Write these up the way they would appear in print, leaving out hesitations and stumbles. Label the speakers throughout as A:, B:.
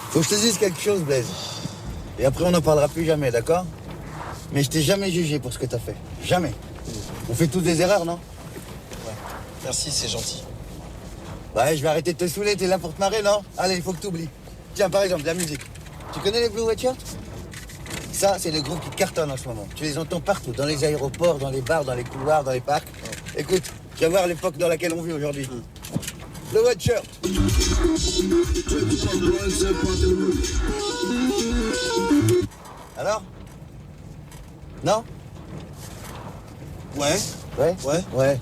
A: Faut que je te dise quelque chose, Blaise. Et après, on n'en parlera plus jamais, d'accord? Mais je t'ai jamais jugé pour ce que t'as fait. Jamais. On fait tous des erreurs, non?
B: Ouais. Merci, c'est gentil.
A: Ouais, je vais arrêter de te saouler, t'es là pour te marrer, non? Allez, il faut que t'oublies. Tiens, par exemple, de la musique. Tu connais les Blue White Shirts? Ça, c'est le groupe qui cartonne en ce moment. Tu les entends partout, dans les aéroports, dans les bars, dans les couloirs, dans les parcs. Écoute, tu vas voir l'époque dans laquelle on vit aujourd'hui. Le White Shirt. Alors? Non?
B: Ouais.
A: Ouais?
B: Ouais.
A: Ouais.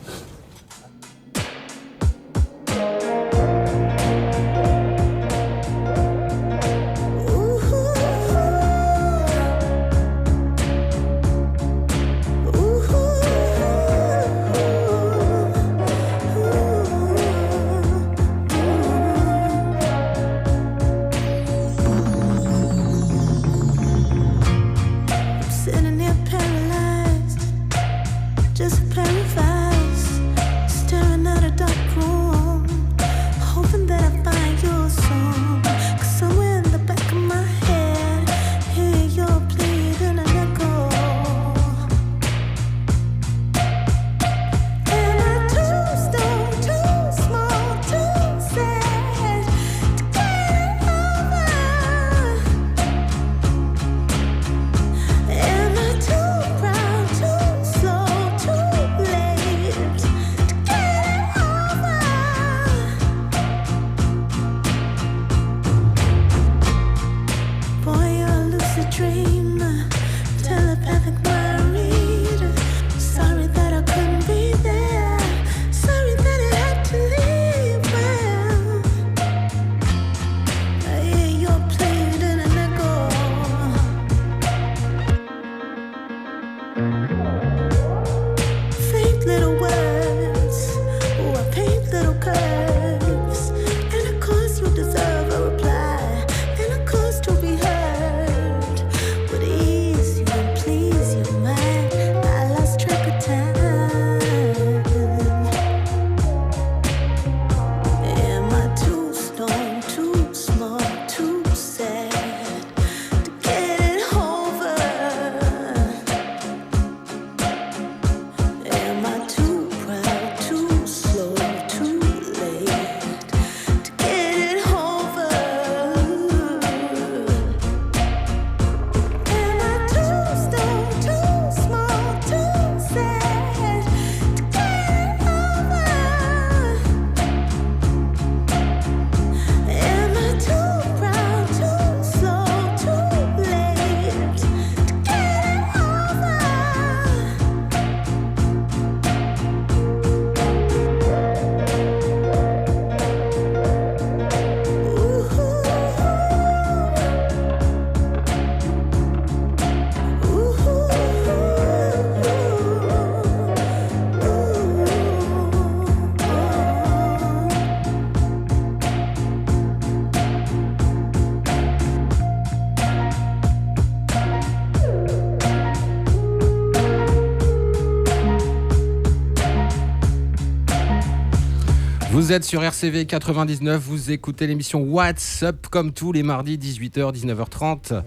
C: Vous êtes sur RCV 99, vous écoutez l'émission What's Up comme tous les mardis 18h, 19h30.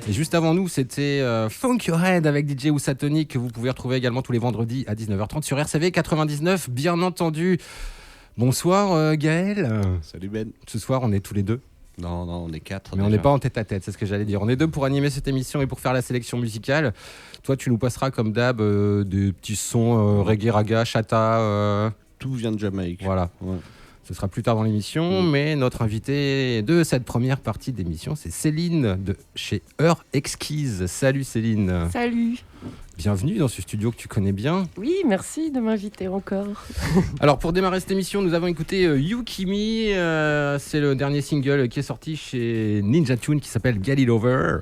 C: Et juste avant nous, c'était Funk Your Head avec DJ Ousatonic que vous pouvez retrouver également tous les vendredis à 19h30 sur RCV 99, bien entendu. Bonsoir Gaël.
D: Salut Ben.
C: Ce soir, on est tous les deux.
D: Non, on est 4.
C: Mais déjà. On n'est pas en tête à tête, c'est ce que j'allais dire. On est deux pour animer cette émission et pour faire la sélection musicale. Toi, tu nous passeras comme d'hab des petits sons reggae, raga, chata.
D: Tout vient de Jamaïque.
C: Voilà. Ouais. Ce sera plus tard dans l'émission, mais notre invitée de cette première partie d'émission, c'est Céline de chez Heure Exquise. Salut Céline.
E: Salut.
C: Bienvenue dans ce studio que tu connais bien.
E: Oui, merci de m'inviter encore.
C: Alors pour démarrer cette émission, nous avons écouté Yukimi. C'est le dernier single qui est sorti chez Ninja Tune qui s'appelle Get It Over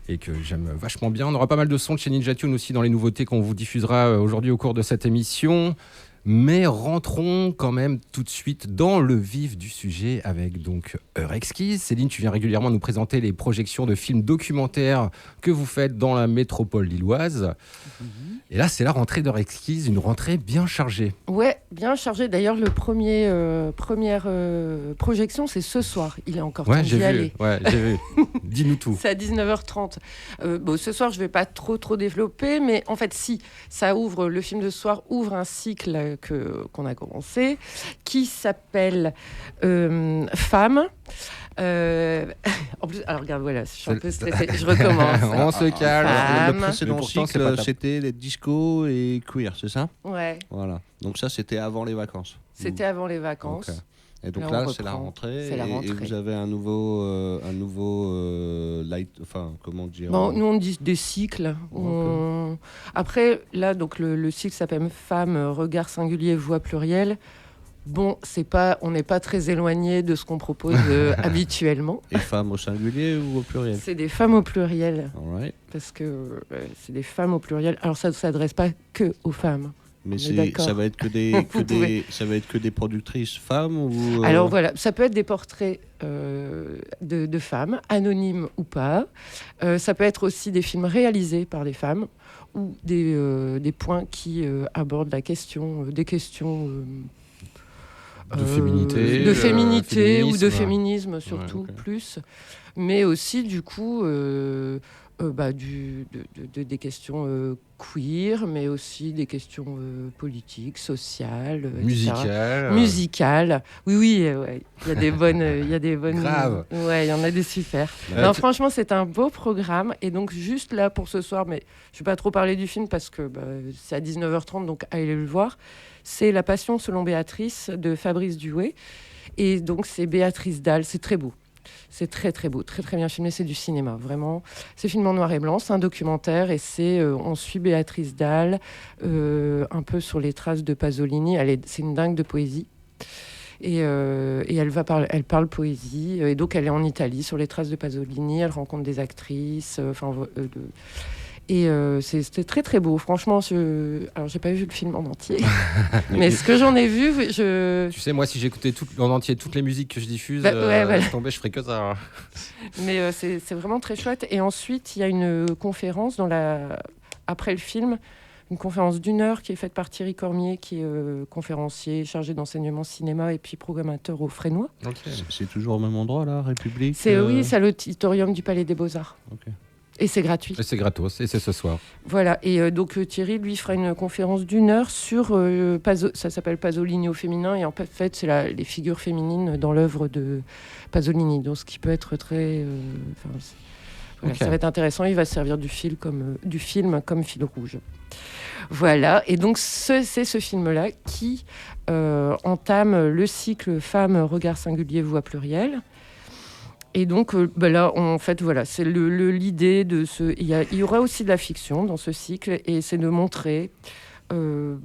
C: et que j'aime vachement bien. On aura pas mal de sons de chez Ninja Tune aussi dans les nouveautés qu'on vous diffusera aujourd'hui au cours de cette émission. Mais rentrons quand même tout de suite dans le vif du sujet avec donc Heure Exquise. Céline, tu viens régulièrement nous présenter les projections de films documentaires que vous faites dans la métropole lilloise. Et là, c'est la rentrée d'Heure Exquise, une rentrée bien chargée.
E: Ouais, bien chargé. D'ailleurs, première projection, c'est ce soir. Il est encore temps d'y aller.
C: Ouais, j'ai vu. Dis-nous tout.
E: C'est à 19h30. Ce soir, je ne vais pas trop développer, mais en fait, si, ça ouvre, le film de ce soir ouvre un cycle qu'on a commencé, qui s'appelle Femmes. En plus, alors regarde, voilà, je suis un peu stressée, je recommence.
C: On se calme.
E: Femme.
D: Le précédent
C: Mais pourtant, c'est
D: cycle,
C: pas
D: c'était les disco et queer, c'est ça?
E: Ouais,
D: Voilà. Donc ça, c'était avant les vacances.
E: c'était avant les vacances.
D: Ok. Et donc
E: Là,
D: là,
E: on
D: c'est la
E: reprend.
D: rentrée.
E: C'est la rentrée.
D: Et vous avez un nouveau light, enfin, comment dire?
E: Bon, nous, on dit des cycles. Après, là, donc le cycle s'appelle Femmes, regard singulier, voix plurielle. Bon, on n'est pas très éloigné de ce qu'on propose habituellement.
D: Et femmes au singulier ou au pluriel?
E: C'est des femmes au pluriel,
D: All right.
E: parce que c'est des femmes au pluriel. Alors, ça ne s'adresse pas que aux femmes.
D: Mais
E: On est d'accord.
D: ça va être que ça va être que des productrices femmes ou
E: Alors voilà, ça peut être des portraits de femmes, anonymes ou pas. Ça peut être aussi des films réalisés par des femmes ou des points qui abordent des questions
C: De féminité,
E: de féminité ou de
C: féminisme.
E: féminisme surtout
D: ok.
E: plus, mais aussi du coup des questions queer, mais aussi des questions politiques, sociales, etc. Musicales. Oui, ouais. Il y a des bonnes.
C: Grave.
E: Ouais, il y en a des super.
C: Ouais,
E: Non, franchement, c'est un beau programme. Et donc, juste là pour ce soir, mais je ne vais pas trop parler du film parce que c'est à 19h30, donc allez le voir. C'est La Passion selon Béatrice de Fabrice Duhé. Et donc, c'est Béatrice Dalle. C'est très beau. C'est très très beau, très très bien filmé, c'est du cinéma, vraiment. C'est filmé en noir et blanc, c'est un documentaire et on suit Béatrice Dalle un peu sur les traces de Pasolini. C'est une dingue de poésie. Et elle parle poésie. Et donc, elle est en Italie, sur les traces de Pasolini. Elle rencontre des actrices. C'était très très beau. Franchement, alors j'ai pas vu le film en entier, mais ce que j'en ai vu,
C: Tu sais, moi, si j'écoutais en entier toutes les musiques que je diffuse,
E: voilà.
C: je tombais, je ferais que ça. Hein.
E: Mais c'est vraiment très chouette. Et ensuite, il y a une conférence après le film, une conférence d'1 heure qui est faite par Thierry Cormier, qui est conférencier chargé d'enseignement cinéma et puis programmateur au Frénois.
C: Okay.
D: C'est toujours au même endroit là, République?
E: Oui, c'est à l'auditorium du Palais des Beaux-Arts.
D: Ok.
E: Et c'est gratuit.
C: Et c'est gratos, et c'est ce soir.
E: Voilà, et donc Thierry, lui, fera une conférence d'1 heure sur, ça s'appelle Pasolini au féminin, et en fait, c'est les figures féminines dans l'œuvre de Pasolini, donc ce qui peut être très...
C: Okay.
E: Ça va être intéressant, il va se servir du film comme fil rouge. Voilà, et donc c'est ce film-là qui entame le cycle Femmes, regard singulier, voix plurielle. Et donc là, en fait, voilà, c'est l'idée de ce. Il y aura aussi de la fiction dans ce cycle, et c'est de montrer, de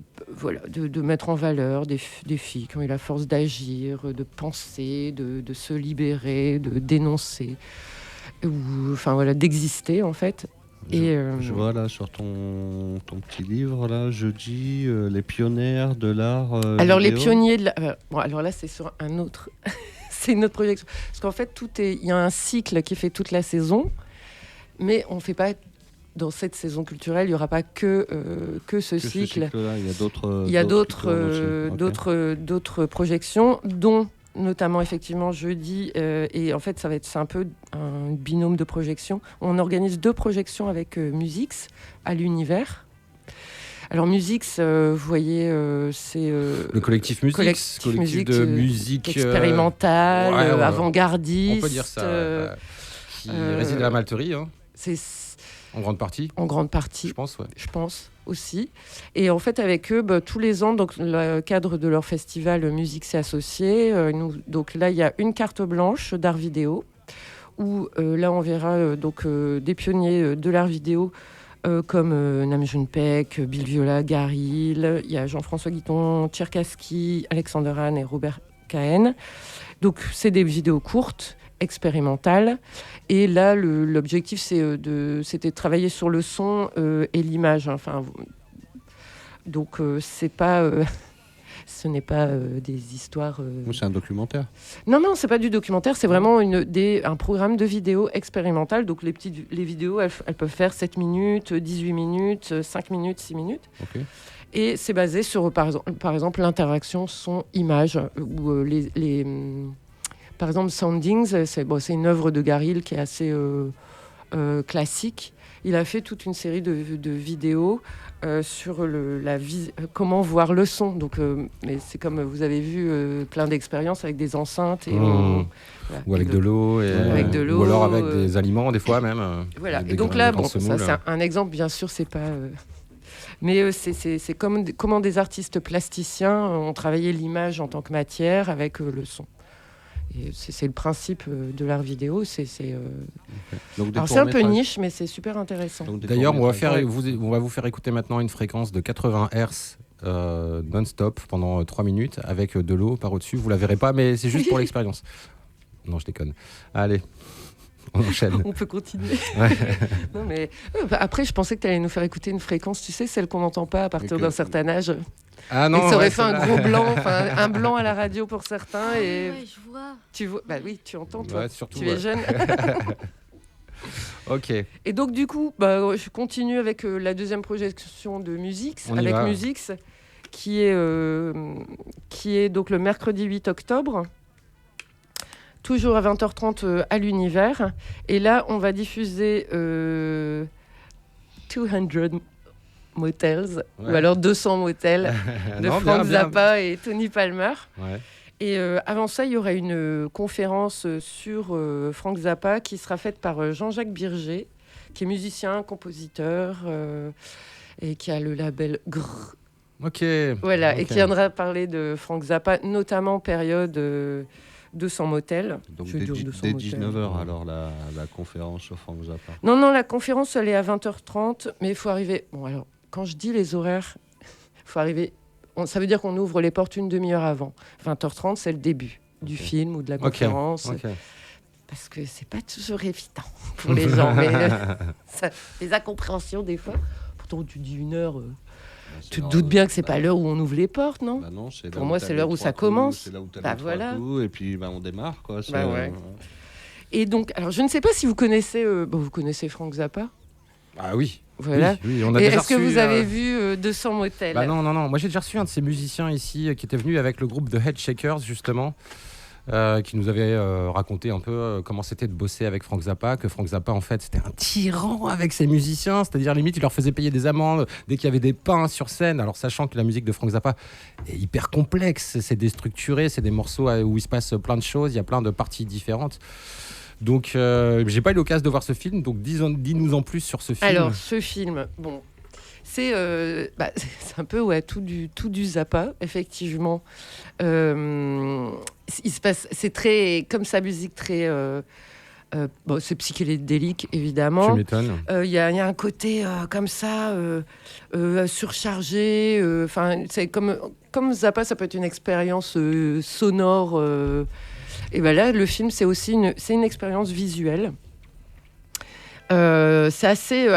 E: mettre en valeur des filles qui ont eu la force d'agir, de penser, de se libérer, de dénoncer, d'exister en fait.
D: Je vois là sur ton petit livre là, jeudi, les pionnières de l'art.
E: Alors
D: vidéo.
E: les pionniers de la. Alors là, c'est sur un autre. C'est une autre projection. Parce qu'en fait, il y a un cycle qui fait toute la saison, mais on ne fait pas, dans cette saison culturelle, il n'y aura pas que ce cycle.
D: Il y a
E: d'autres projections, dont notamment effectivement jeudi, et en fait, c'est un peu un binôme de projections. On organise 2 projections avec Musix à l'Univers. Alors Musix, vous voyez, c'est...
C: le collectif Musix, collectif de musique
E: expérimentale, avant-gardiste.
C: On peut dire ça. Qui réside à la Malterie, hein, en grande partie. En grande partie. Je pense, ouais.
E: Je pense aussi. Et en fait, avec eux, tous les ans, donc, dans le cadre de leur festival Musix et Associés, donc là, il y a une carte blanche d'art vidéo, où là, on verra des pionniers de l'art vidéo, comme Nam June Paik, Bill Viola, Gary Hill, il y a Jean-François Guiton, Tcherkassky, Alexander Hahn et Robert Cahen. Donc, c'est des vidéos courtes, expérimentales. Et là, l'objectif, c'était de travailler sur le son et l'image. Enfin, donc, c'est pas... Ce n'est pas des histoires.
D: C'est un documentaire.
E: Non, c'est pas du documentaire, c'est vraiment un programme de vidéo expérimental. Donc les vidéos, elles peuvent faire 7 minutes, 18 minutes, 5 minutes, 6 minutes.
D: Ok.
E: Et c'est basé sur, par exemple, l'interaction son-image. Ou par exemple, Soundings, c'est une œuvre de Gary Hill qui est assez classique. Il a fait toute une série de vidéos sur comment voir le son. Donc, mais c'est comme vous avez vu plein d'expériences avec des enceintes et
C: ou avec de l'eau,
E: avec de l'eau,
C: ou alors avec des aliments des fois même.
E: Voilà. Et donc là, ça c'est un exemple. Bien sûr, c'est pas. Mais c'est comment des artistes plasticiens ont travaillé l'image en tant que matière avec le son. Et c'est le principe de l'art vidéo. Alors c'est un peu niche, mais c'est super intéressant.
C: D'ailleurs, on va vous faire écouter maintenant une fréquence de 80 Hz non-stop pendant 3 minutes avec de l'eau par au-dessus. Vous la verrez pas, mais c'est juste pour l'expérience. Non, je déconne. Allez, on enchaîne.
E: On peut continuer. Non, mais, après, je pensais que tu allais nous faire écouter une fréquence, tu sais, celle qu'on n'entend pas à partir d'un certain âge.
C: Ah non,
E: et ça aurait fait un gros blanc, un blanc à la radio pour certains. Et
F: ouais, je vois.
E: Tu vois, bah oui, tu entends, toi.
C: Ouais, surtout,
E: tu es jeune.
C: Ok.
E: Et donc, du coup, je continue avec la deuxième projection de Musix, avec Musix, qui est donc le mercredi 8 octobre. Toujours à 20h30 à l'Univers. Et là, on va diffuser 200 Motels, ou alors 200 Motels de Frank Zappa et Tony Palmer. Ouais. Et avant ça, il y aura une conférence sur Frank Zappa qui sera faite par Jean-Jacques Birger, qui est musicien, compositeur et qui a le label Grrr.
C: Ok.
E: Voilà, et qui viendra parler de Frank Zappa, notamment période 200 Motels.
D: Donc dès 19h alors la conférence sur Frank Zappa.
E: Non, la conférence elle est à 20h30, mais il faut arriver... Bon alors, quand je dis les horaires, il faut arriver... Ça veut dire qu'on ouvre les portes une demi-heure avant. 20h30, c'est le début du film ou de la conférence. Parce que c'est pas toujours évident pour les gens. Mais les incompréhensions des fois. Pourtant, tu dis une heure... tu te doutes bien que c'est pas l'heure où on ouvre les portes, non?
D: Non,
E: pour moi, c'est l'heure où ça commence.
D: C'est là où tu as les coups, et puis on démarre. Quoi.
E: Ouais. Et donc, alors, je ne sais pas si vous connaissez, vous connaissez Frank Zappa.
C: Ah oui.
E: Voilà.
C: Oui, on a déjà
E: est-ce que vous avez vu 200 Motels?
C: Non. Moi, j'ai déjà reçu un de ces musiciens ici qui était venu avec le groupe The Headshakers, justement. Qui nous avait raconté un peu comment c'était de bosser avec Frank Zappa, que Frank Zappa en fait c'était un tyran avec ses musiciens, c'est-à-dire limite il leur faisait payer des amendes dès qu'il y avait des pains sur scène, alors sachant que la musique de Frank Zappa est hyper complexe, c'est déstructuré, c'est des morceaux où il se passe plein de choses, il y a plein de parties différentes. Donc j'ai pas eu l'occasion de voir ce film, donc dis-nous en plus sur ce film.
E: Alors ce film, bon... C'est un peu tout du Zappa, effectivement. Il se passe, c'est très comme sa musique très, c'est psychédélique évidemment.
C: Tu m'étonnes.
E: Il y a un côté comme ça surchargé. C'est comme Zappa, ça peut être une expérience sonore. Et ben là, le film, c'est aussi une expérience visuelle. C'est assez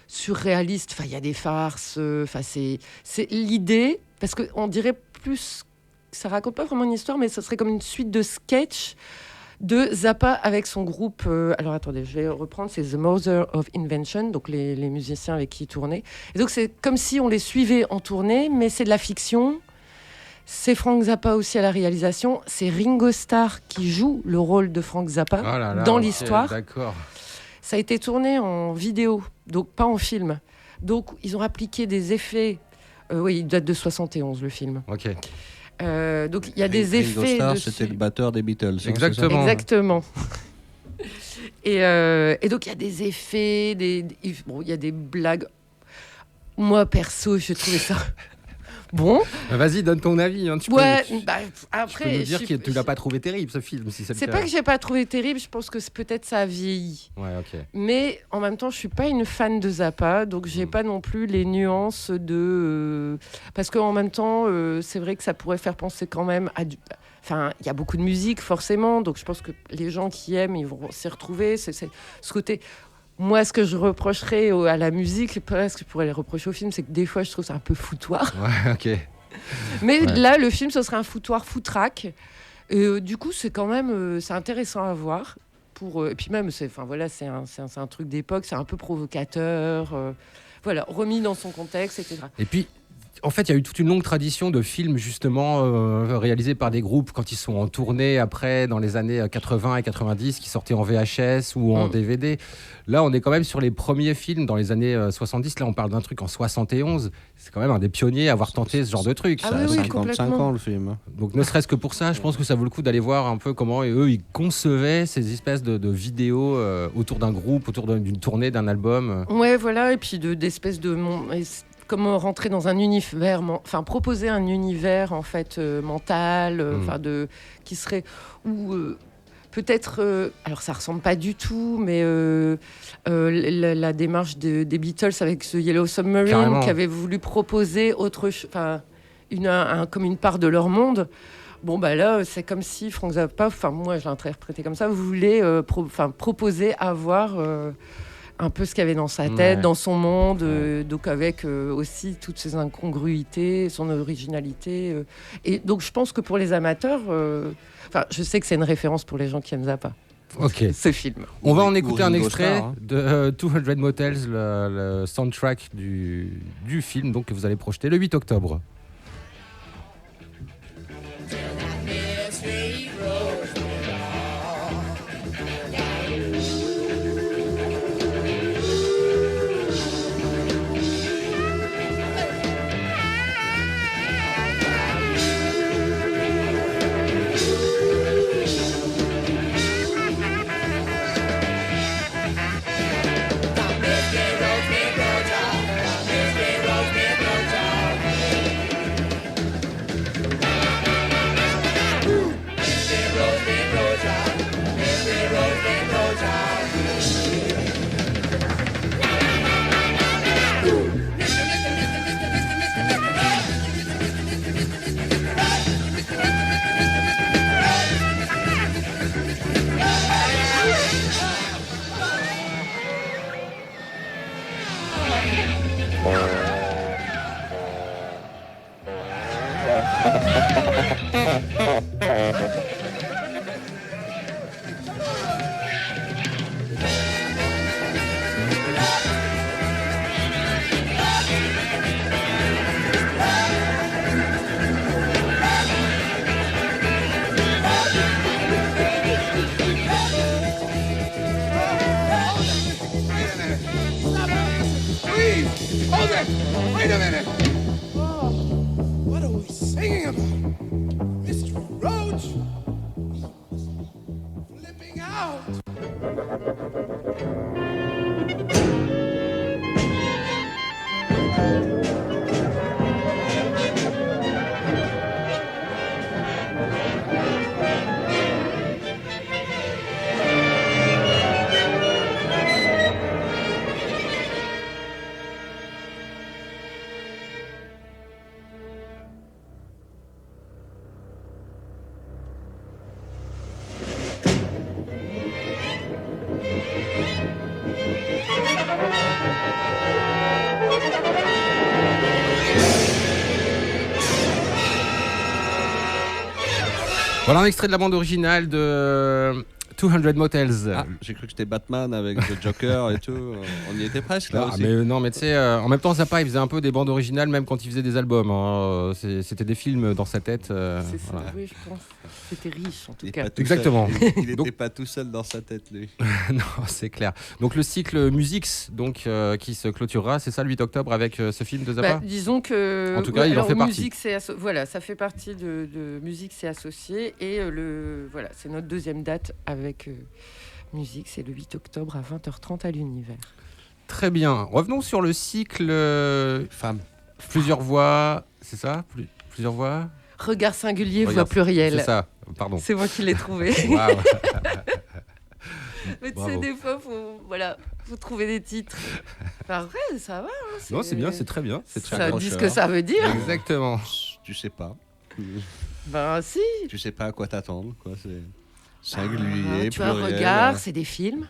E: surréaliste, il y a des farces, c'est l'idée, parce qu'on dirait plus, ça raconte pas vraiment une histoire, mais ça serait comme une suite de sketchs de Zappa avec son groupe, alors attendez, je vais reprendre, c'est The Mother of Invention, donc les musiciens avec qui il tournait, et donc c'est comme si on les suivait en tournée, mais c'est de la fiction, c'est Frank Zappa aussi à la réalisation, c'est Ringo Starr qui joue le rôle de Frank Zappa dans l'histoire.
C: D'accord.
E: Ça a été tourné en vidéo, donc pas en film. Donc, ils ont appliqué des effets. Il date de 71, le film.
C: Ok.
E: Donc, il y a des effets.
D: Ringo Starr, c'était le batteur des Beatles.
E: Exactement. Et donc, il y a des effets, il y a des blagues. Moi, perso, je trouvais ça... Bon.
C: Vas-y, donne ton avis. Hein.
E: Après,
C: tu peux nous dire que tu l'as pas trouvé terrible, ce film. Si c'est
E: pas que j'ai pas trouvé terrible, je pense que peut-être ça a vieilli.
C: Ouais, ok.
E: Mais en même temps, je suis pas une fan de Zappa, donc j'ai pas non plus les nuances de... Parce qu'en même temps, c'est vrai que ça pourrait faire penser quand même à du... Enfin, il y a beaucoup de musique, forcément, donc je pense que les gens qui aiment, ils vont s'y retrouver. C'est ce côté... Moi, ce que je reprocherais à la musique, presque je pourrais les reprocher au film, c'est que des fois, je trouve ça un peu foutoir.
C: Ouais, ok.
E: Mais
C: Ouais.
E: là, le film, ce serait un foutoir foutraque. Et du coup, c'est quand même c'est intéressant à voir. Et puis même, c'est un truc d'époque, c'est un peu provocateur. Voilà, remis dans son contexte, etc.
C: Et puis, en fait, il y a eu toute une longue tradition de films justement réalisés par des groupes quand ils sont en tournée après, dans les années 80 et 90, qui sortaient en VHS ou en DVD. Là, on est quand même sur les premiers films dans les années 70. Là, on parle d'un truc en 71. C'est quand même un des pionniers à avoir tenté ce genre de truc.
E: Ah
D: Ça a
E: oui, oui,
D: 55
E: complètement.
D: ans le film.
C: Donc, ne serait-ce que pour ça, je pense que ça vaut le coup d'aller voir un peu comment eux, ils concevaient ces espèces de vidéos autour d'un groupe, autour d'une tournée, d'un album.
E: Ouais, voilà, et puis d'espèces de comment rentrer dans un univers, proposer un univers en fait mental, qui serait ou peut-être, alors ça ressemble pas du tout, mais la démarche des Beatles avec ce Yellow Submarine
C: Carrément.
E: qui avait voulu proposer comme une part de leur monde. Bon, bah là, c'est comme si Frank Zappa, moi je l'ai interprété comme ça, voulait proposer avoir un peu ce qu'il y avait dans sa tête, dans son monde, donc avec aussi toutes ses incongruités, son originalité. Et donc je pense que pour les amateurs, je sais que c'est une référence pour les gens qui aiment Zappa,
C: Ok.
E: ce film.
C: On va en
D: Ou
C: écouter un
D: Ringo
C: extrait
D: Starr, hein.
C: de 200 Motels, le soundtrack du film donc, que vous allez projeter le 8 octobre.
F: Hold it! Wait a minute! Oh, what are we singing about? Mr. Roach? Flipping out!
C: Voilà un extrait de la bande originale de 200 Motels.
D: Ah, j'ai cru que c'était Batman avec le Joker et tout. On y était presque là aussi.
C: Mais tu sais, en même temps, Zappa, il faisait un peu des bandes originales même quand il faisait des albums. Hein. C'était des films dans sa tête.
E: C'est ça,
C: voilà.
E: oui, je pense. C'était riche, en tout
D: Il est
E: cas.
D: pas tout
C: Exactement.
D: seul. Il
C: Donc-
D: n'était pas tout seul dans sa tête, lui.
C: Non, c'est clair. Donc le cycle Musix, donc qui se clôturera, c'est ça le 8 octobre avec ce film de Zappa.
E: Disons que.
C: En tout cas, il en fait partie.
E: Musique, voilà, ça fait partie de Musique, c'est associé. Et voilà, c'est notre deuxième date avec Musique, c'est le 8 octobre à 20h30 à l'Univers.
C: Très bien. Revenons sur le cycle
D: Femme.
C: plusieurs voix, c'est ça Plusieurs voix.
E: Regard singulier, voix
C: Regarde,
E: plurielle.
C: C'est ça. Pardon.
E: C'est moi qui l'ai trouvé.
C: Waouh.
E: Mais tu sais,
C: Bravo.
E: des fois, faut trouver des titres. Enfin, ouais, ça va. Hein,
C: Non, c'est bien, c'est très bien. C'est très
E: Ça dit
D: accrocheur.
E: ce que ça veut dire.
C: Exactement.
D: Tu sais pas.
E: Ben si.
D: Tu sais pas à quoi t'attendre, quoi. C'est
E: Ah,
D: singulier,
E: tu vois,
D: pluriel.
E: regard, c'est des films.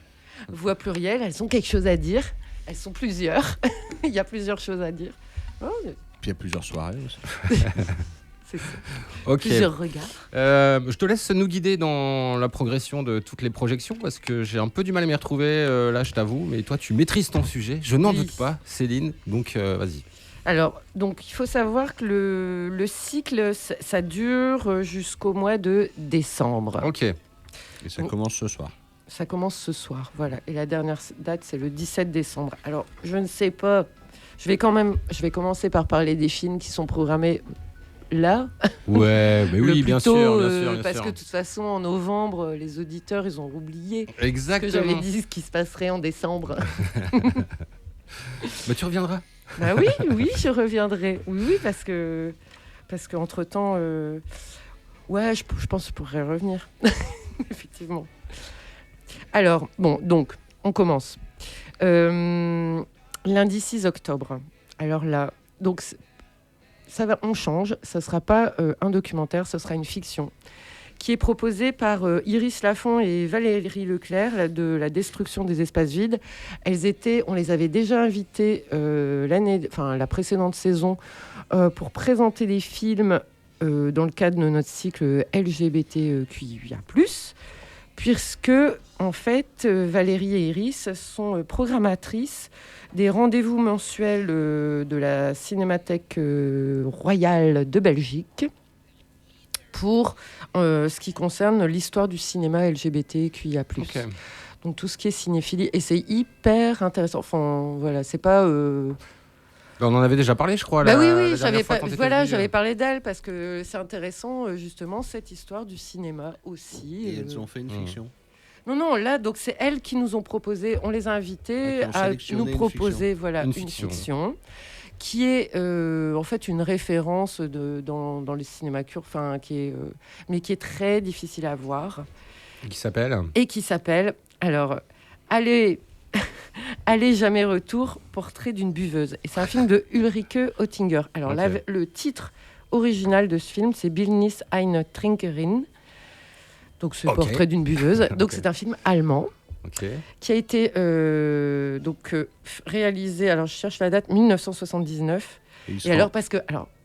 E: Voix plurielle, elles ont quelque chose à dire. Elles sont plusieurs. Il y a plusieurs choses à dire. Oh,
D: Puis il y a plusieurs soirées aussi.
E: C'est ça.
C: Ok.
E: Plusieurs regards.
C: Je te laisse nous guider dans la progression de toutes les projections parce que j'ai un peu du mal à m'y retrouver là, je t'avoue. Mais toi, tu maîtrises ton sujet. Je n'en
E: Oui.
C: doute pas, Céline. Donc, vas-y.
E: Alors, donc, il faut savoir que le cycle, ça dure jusqu'au mois de décembre.
C: Ok.
D: Et ça commence ce soir.
E: Ça commence ce soir, voilà. Et la dernière date, c'est le 17 décembre. Alors, je ne sais pas. Je vais commencer par parler des films qui sont programmés là.
C: Ouais, mais
E: le
C: oui,
E: plus
C: bien
E: tôt,
C: sûr, bien sûr, bien
E: parce
C: sûr.
E: que de toute façon, en novembre, les auditeurs, ils ont oublié ce que
C: Exactement.
E: j'avais dit, ce qui se passerait en décembre.
C: Mais tu reviendras.
E: Bah oui, oui, je reviendrai. Oui, parce que entre temps, ouais, je pense que je pourrais revenir. Effectivement. Alors, bon, donc, on commence. Lundi 6 octobre. Alors là, donc, on change. Ça ne sera pas un documentaire, ce sera une fiction qui est proposée par Iris Lafont et Valérie Leclerc de La destruction des espaces vides. On les avait déjà invitées la précédente saison pour présenter des films dans le cadre de notre cycle LGBTQIA+, puisque, en fait, Valérie et Iris sont programmatrices des rendez-vous mensuels de la Cinémathèque royale de Belgique pour ce qui concerne l'histoire du cinéma LGBTQIA+.
C: Ok.
E: Donc tout ce qui est cinéphilie, et c'est hyper intéressant. Enfin, voilà, c'est pas...
C: On en avait déjà parlé, je crois.
E: Bah oui,
C: la dernière fois quand t'étais venue.
E: j'avais parlé d'elle parce que c'est intéressant, justement, cette histoire du cinéma aussi.
D: Et elles ont fait une fiction.
E: Non, là, donc c'est elles qui nous ont proposé, on les a invitées
D: Elles ont
E: à
D: sélectionné
E: nous
D: une
E: proposer
C: Une
E: une
C: fiction.
E: fiction qui est en fait une référence dans le cinéma mais qui est très difficile à voir
C: Qui s'appelle
E: et qui s'appelle, alors, Allez jamais retour, portrait d'une buveuse. Et c'est un film de Ulrike Oettinger. Alors
C: Ok.
E: là, le titre original de ce film, c'est Bildnis eine Trinkerin. Donc c'est
C: Ok.
E: portrait d'une buveuse. Donc
C: Ok.
E: c'est un film allemand
C: Ok.
E: qui a été réalisé, alors je cherche la date, 1979.
D: Et
E: Et alors, parce que,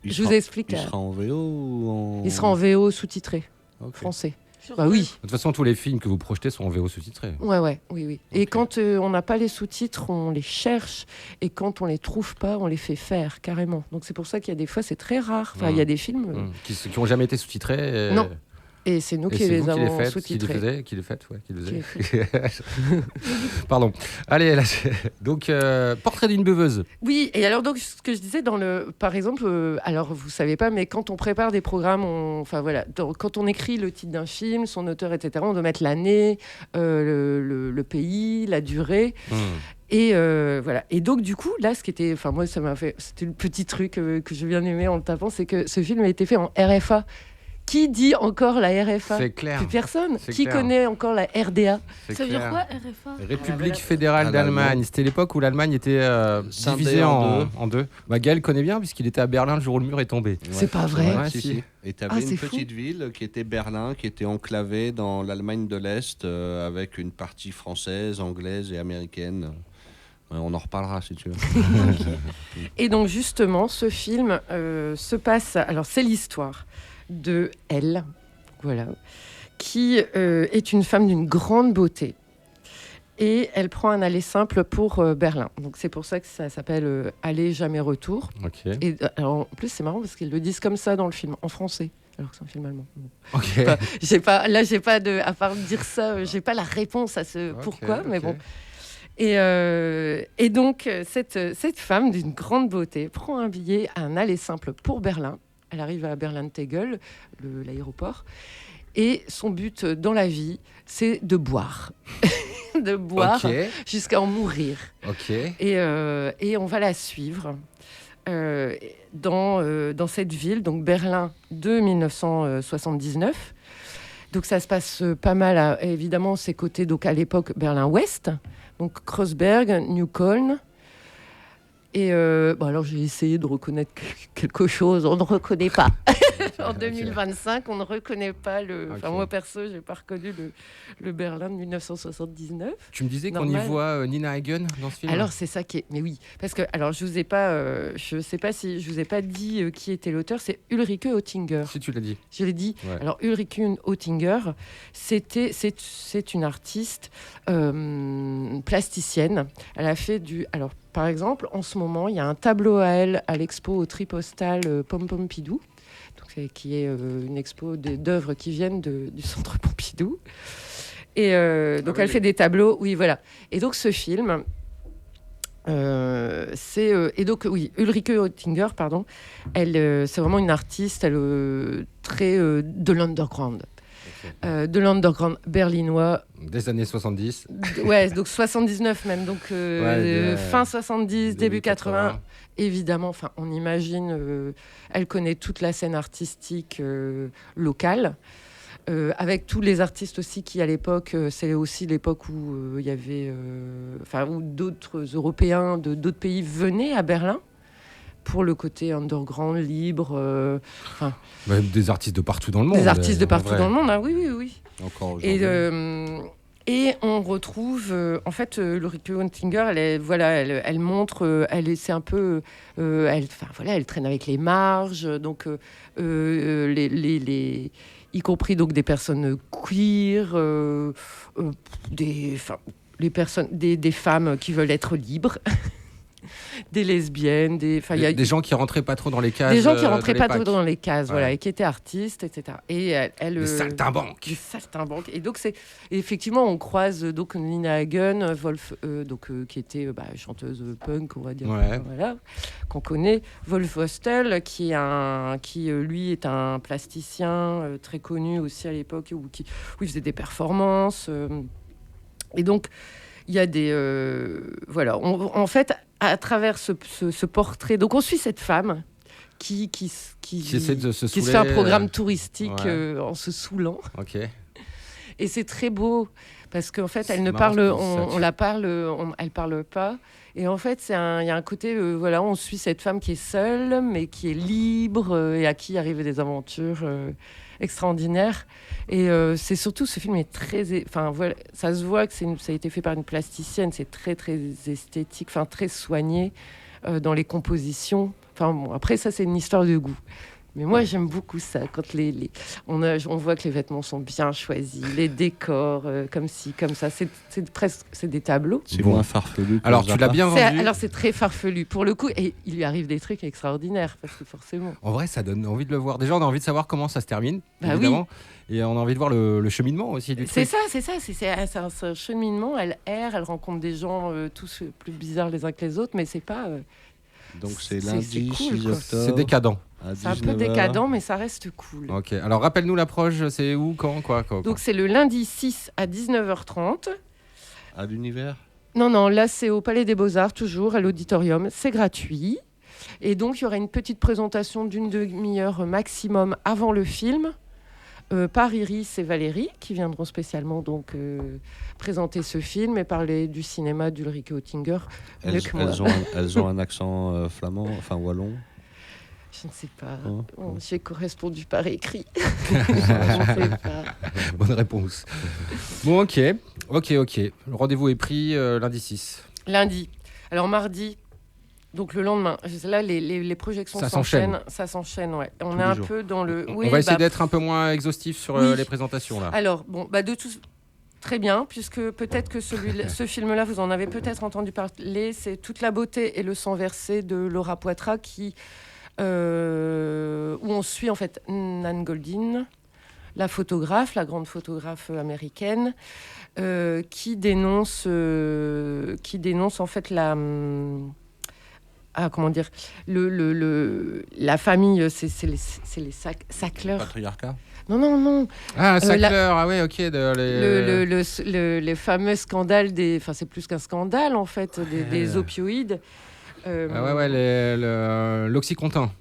E: je vous explique.
D: Il sera en VO ou en...
E: Il sera en VO sous-titré,
D: Ok.
E: français. Bah oui.
C: De toute façon, tous les films que vous projetez sont en VO sous-titrés.
E: Oui. Et
C: Ok.
E: quand on n'a pas les sous-titres, on les cherche. Et quand on les trouve pas, on les fait faire carrément. Donc c'est pour ça qu'il y a des fois, c'est très rare. Enfin, il y a des films.
C: Qui n'ont jamais été sous-titrés.
E: Non. Et c'est nous
C: Et
E: qui
C: c'est
E: les
C: vous qui les
E: avons
C: faites,
E: sous-titrés.
C: qui les faites, ouais, qui les
E: Qui les
C: faites. Pardon. Allez, là, donc portrait d'une buveuse.
E: Oui, et alors donc ce que je disais par exemple, alors vous savez pas, mais quand on prépare des programmes, quand on écrit le titre d'un film, son auteur, etc., on doit mettre l'année, le pays, la durée. Et voilà. Et donc du coup, là, ce qui était, enfin moi, ça m'a fait, c'était le petit truc que j'ai bien aimé en le tapant, c'est que ce film a été fait en RFA. Qui dit encore la RFA?
C: C'est clair.
E: Plus personne.
C: C'est
E: Qui
C: clair.
E: connaît encore la RDA?
C: C'est
G: Ça veut dire
C: clair.
G: quoi, RFA?
C: République fédérale
D: À
C: d'Allemagne.
D: l'allemand.
C: C'était l'époque où l'Allemagne était
D: Scindée
C: divisée
D: en deux.
C: en deux. Bah, Gaël connaît bien puisqu'il était à Berlin le jour où le mur est tombé.
E: C'est pas vrai.
C: Ouais,
D: si,
C: si.
D: si. Et tu
E: Ah,
D: avais
E: c'est
D: une
E: fou.
D: petite ville qui était Berlin, qui était enclavée dans l'Allemagne de l'Est, avec une partie française, anglaise et américaine. On en reparlera si tu veux.
E: Et donc justement, ce film se passe. Alors c'est l'histoire de elle, voilà, qui est une femme d'une grande beauté. Et elle prend un aller simple pour Berlin. Donc c'est pour ça que ça s'appelle Aller jamais retour.
C: Ok.
E: Et alors, en plus c'est marrant parce qu'ils le disent comme ça dans le film, en français, alors que c'est un film allemand. Bon.
C: Ok.
E: J'ai pas à part dire ça, j'ai pas la réponse à ce pourquoi, mais bon. Et donc, cette femme d'une grande beauté prend un billet à un aller simple pour Berlin. Elle arrive à Berlin-Tegel, l'aéroport. Et son but dans la vie, c'est de boire. De boire
C: Ok.
E: jusqu'à en mourir.
C: Ok.
E: Et on va la suivre dans cette ville, donc Berlin de 1979. Donc ça se passe pas mal, évidemment, c'est côté, donc à l'époque, Berlin-Ouest. Donc Kreuzberg, Neukölln. Et alors j'ai essayé de reconnaître quelque chose, on ne reconnaît pas. En 2025, on ne reconnaît pas le. Enfin, moi perso, j'ai pas reconnu le Berlin de 1979.
C: Tu me disais qu'on y
E: Normal.
C: voit Nina Hagen dans ce film.
E: Alors c'est ça qui est. Mais oui, parce que alors je vous ai pas, je sais pas si je vous ai pas dit qui était l'auteur. C'est Ulrike Oettinger.
C: Si tu l'as dit.
E: Je l'ai dit.
C: Ouais.
E: Alors Ulrike Oettinger, c'est une artiste plasticienne. Elle a fait du. Alors par exemple, en ce moment, il y a un tableau à elle à l'expo au Tripostal Pompidou. Qui est une expo d'œuvres qui viennent du centre Pompidou. Et donc, elle fait des tableaux. Oui, voilà. Et donc, ce film, et donc, oui, Ulrike Oettinger, pardon, c'est vraiment une artiste très de l'underground. De l'underground berlinois.
C: Des années 70.
E: Ouais, donc 79 même. Donc, fin 70, début 80. Évidemment, enfin, on imagine, elle connaît toute la scène artistique locale, avec tous les artistes aussi qui, à l'époque, c'est aussi l'époque où il y avait, où d'autres Européens d'autres pays venaient à Berlin pour le côté underground, libre.
C: Des artistes de partout dans le monde.
E: Des artistes de partout
C: vrai.
E: dans le monde, hein, oui.
D: Encore aujourd'hui.
E: Et on retrouve, en fait, Ulrike Oettinger, elle montre, c'est un peu, elle traîne avec les marges, donc y compris donc des personnes queer, des femmes qui veulent être libres. Des lesbiennes, des
C: gens qui rentraient pas trop dans les cases.
E: Des gens qui rentraient pas trop
C: l'EPAC.
E: dans les cases,
C: Ouais.
E: voilà, et qui étaient artistes, etc. Et
C: Les saltimbanques.
E: Les saltimbanques. Et donc effectivement, on croise donc Nina Hagen, qui était chanteuse punk, on va dire,
C: Ouais.
E: voilà, qu'on connaît. Wolf Hostel, qui lui est un plasticien très connu aussi à l'époque, où il faisait des performances. Et donc il y a des en fait, à travers ce portrait, donc on suit cette femme qui
C: essaie de se
E: qui se
C: saouler,
E: fait un programme touristique
C: ouais.
E: En se saoulant.
C: Ok.
E: Et c'est très beau parce qu'en fait, elle ne
C: marrant
E: parle,
C: ce que
E: elle parle pas. Et en fait, il y a un côté, on suit cette femme qui est seule, mais qui est libre et à qui arrivent des aventures extraordinaires. Et c'est surtout, ce film est très, ça se voit que ça a été fait par une plasticienne. C'est très très esthétique, très soigné dans les compositions. Après ça, c'est une histoire de goût. Mais moi, j'aime beaucoup ça, quand on voit que les vêtements sont bien choisis, les décors, comme ci, comme ça. C'est des tableaux.
D: C'est moins farfelu.
C: Alors, tu l'as bien vendu.
E: Alors, c'est très farfelu, pour le coup. Et il lui arrive des trucs extraordinaires, parce que forcément...
C: En vrai, ça donne envie de le voir. Déjà, on a envie de savoir comment ça se termine,
E: Bah
C: évidemment. Oui. Et on a envie de voir le cheminement aussi du truc.
E: C'est un cheminement. Elle erre, elle rencontre des gens tous plus bizarres les uns que les autres, mais c'est pas...
D: Donc, c'est lundi,
E: cool,
D: 6
E: quoi.
D: octobre.
C: C'est décadent.
E: C'est un peu
D: 19h.
E: décadent, mais ça reste cool.
C: Ok. Alors, rappelle-nous l'approche. C'est où, quand, quoi.
E: Donc, c'est le lundi 6 à 19h30.
D: À l'univers.
E: Non, là, c'est au Palais des Beaux-Arts, toujours, à l'auditorium. C'est gratuit. Et donc, il y aura une petite présentation d'une demi-heure maximum avant le film, par Iris et Valérie, qui viendront spécialement donc présenter ce film et parler du cinéma d'Ulrike Oettinger.
D: Elles ont un accent flamand, enfin wallon.
E: Je ne sais pas.
D: Oh.
E: J'ai correspondu par écrit. Je ne sais pas.
C: Bonne réponse. Bon, ok. Le rendez-vous est pris lundi 6.
E: Lundi. Alors, mardi... Donc le lendemain, là les projections
C: Ça
E: s'enchaînent, ouais. On
D: Tous
E: est
D: les
E: un
D: jours.
E: peu dans le.
C: On va essayer d'être un peu moins exhaustif sur
E: Oui.
C: les présentations là.
E: Alors de tout, très bien, puisque peut-être que ce film-là, vous en avez peut-être entendu parler. C'est Toute la beauté et le sang versé de Laura Poitras, où on suit en fait Nan Goldin, la photographe, la grande photographe américaine, qui dénonce en fait comment dire, la famille, c'est les Sackler.
D: Patriarcat.
E: Non.
C: Ah, Sackler, ah ouais, ok.
E: Les fameux scandales c'est plus qu'un scandale en fait, des opioïdes.
C: Ah ouais, l'Oxycontin.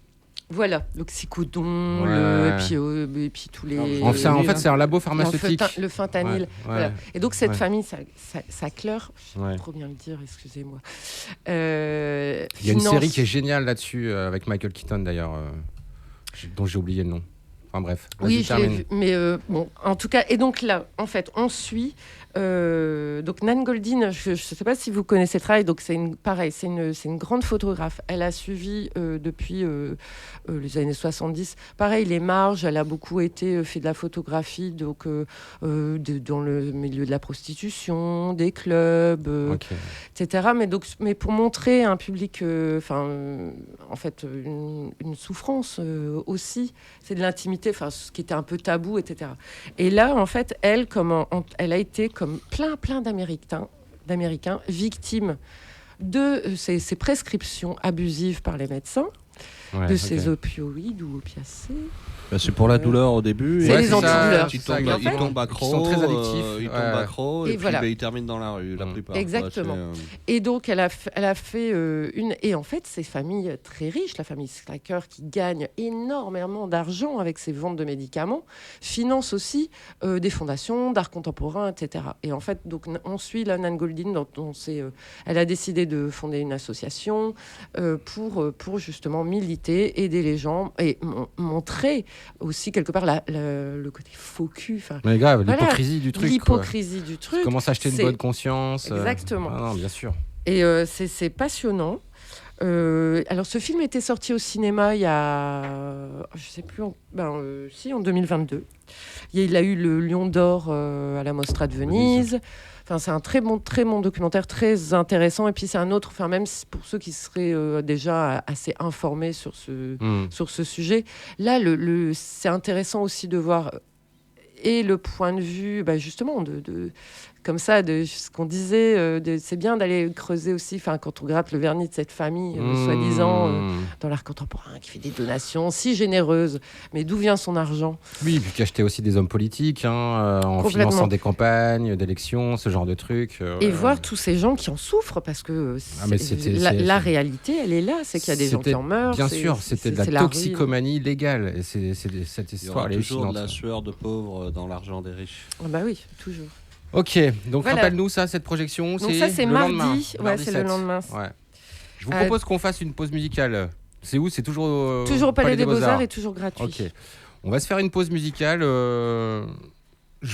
E: Voilà, l'oxycodone,
C: Ouais.
E: et puis tous les.
C: En fait, c'est un labo pharmaceutique.
E: Le fentanyl.
C: Ouais,
E: Voilà.
C: ouais.
E: Et donc, cette
C: Ouais.
E: famille, ça Claire, je
C: Ouais.
E: peux trop bien le dire, excusez-moi.
C: Il y a une
E: finance-
C: série qui est géniale là-dessus, avec Michael Keaton d'ailleurs, dont j'ai oublié le nom. Enfin bref, vas-y,
E: Oui, je l'ai
C: termine.
E: vu. Mais bon, en tout cas, et donc là, en fait, on suit. Donc Nan Goldin, je ne sais pas si vous connaissez le travail, donc c'est une grande photographe. Elle a suivi depuis les années 70, pareil, les marges, elle a beaucoup fait de la photographie donc, dans le milieu de la prostitution, des clubs,
C: Ok.
E: etc. Mais pour montrer un public, en fait, une souffrance aussi, c'est de l'intimité, ce qui était un peu tabou, etc. Et là, en fait, elle a été comme plein d'Américains victimes de ces prescriptions abusives par les médecins,
C: Ouais,
E: de
C: ok.
E: ces opioïdes ou opiacés.
D: Bah, c'est pour la douleur au début.
E: C'est
D: et
E: les
D: puis,
E: antidouleurs.
D: Ils
C: C'est ça,
D: tombent,
C: et en
D: ils
C: fait,
D: tombent
C: ils
D: accro.
C: sont très addictifs.
D: Ils
C: Ouais.
D: tombent accro
E: Et
D: et, puis
E: voilà.
D: ils terminent dans la rue, la plupart.
E: Exactement.
D: Quoi.
E: Et donc, elle a fait une... Et en fait, ces familles très riches, la famille Slacker, qui gagne énormément d'argent avec ses ventes de médicaments, finance aussi des fondations d'art contemporain, etc. Et en fait, donc, on suit la Nan Goldin, elle a décidé de fonder une association pour justement militer, aider les gens et montrer aussi quelque part le côté faux cul.
C: Mais grave,
E: Voilà,
C: l'hypocrisie du truc. quoi.
E: L'hypocrisie du truc.
C: Comment s'acheter une
E: c'est-
C: bonne conscience.
E: Exactement.
C: Ah non, bien sûr.
E: Et c'est passionnant. Alors, ce film était sorti au cinéma il y a, je sais plus, en 2022. Il a eu le Lion d'Or à la Mostra de Venise. Enfin, c'est un très bon documentaire, très intéressant. Et puis, c'est un autre, même pour ceux qui seraient déjà assez informés sur ce sujet. Là, c'est intéressant aussi de voir et le point de vue, justement, comme ça, de ce qu'on disait, c'est bien d'aller creuser aussi, quand on gratte le vernis de cette famille, soi-disant, dans l'art contemporain, qui fait des donations si généreuses. Mais d'où vient son argent ?
C: Oui, puis qui achetait aussi des hommes politiques, en
E: Complètement.
C: finançant des campagnes d'élections, ce genre de trucs.
E: Et voir tous ces gens qui en souffrent, parce que
C: mais
E: la réalité, elle est là, c'est qu'il y a des gens qui en meurent.
C: Bien sûr, c'était de la
E: ruine.
C: toxicomanie légale. Et cette
D: Il y
C: histoire,
D: aura
C: elle est
D: toujours de la
C: hallucinante.
D: sueur de pauvres dans l'argent des riches.
E: Ah bah oui, toujours.
C: Ok, donc
E: Voilà.
C: rappelle-nous ça, cette projection.
E: Donc ça, c'est
C: le
E: mardi.
C: lendemain,
E: Ouais, c'est le
C: 7.
E: lendemain.
C: Ouais. Je vous propose qu'on fasse une pause musicale. C'est où ? C'est toujours
E: Toujours au Palais des Beaux-Arts et toujours gratuit.
C: Ok. On va se faire une pause musicale. Je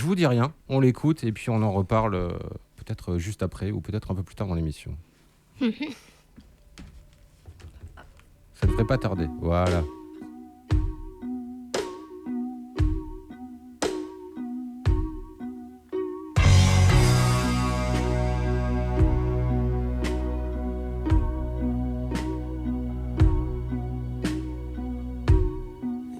C: vous dis rien. On l'écoute et puis on en reparle peut-être juste après ou peut-être un peu plus tard dans l'émission. Ça ne devrait pas tarder. Voilà.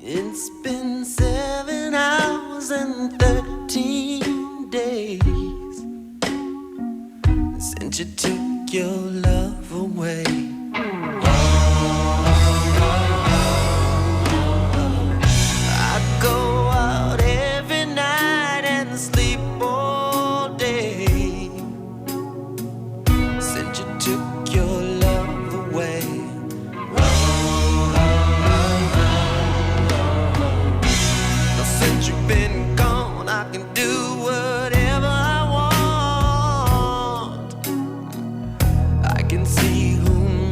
G: It's been 7 hours and 13 days since you took your love away. I go out every night and sleep all day since you took your love away. Since you've been gone, I can do whatever I want. I can see whom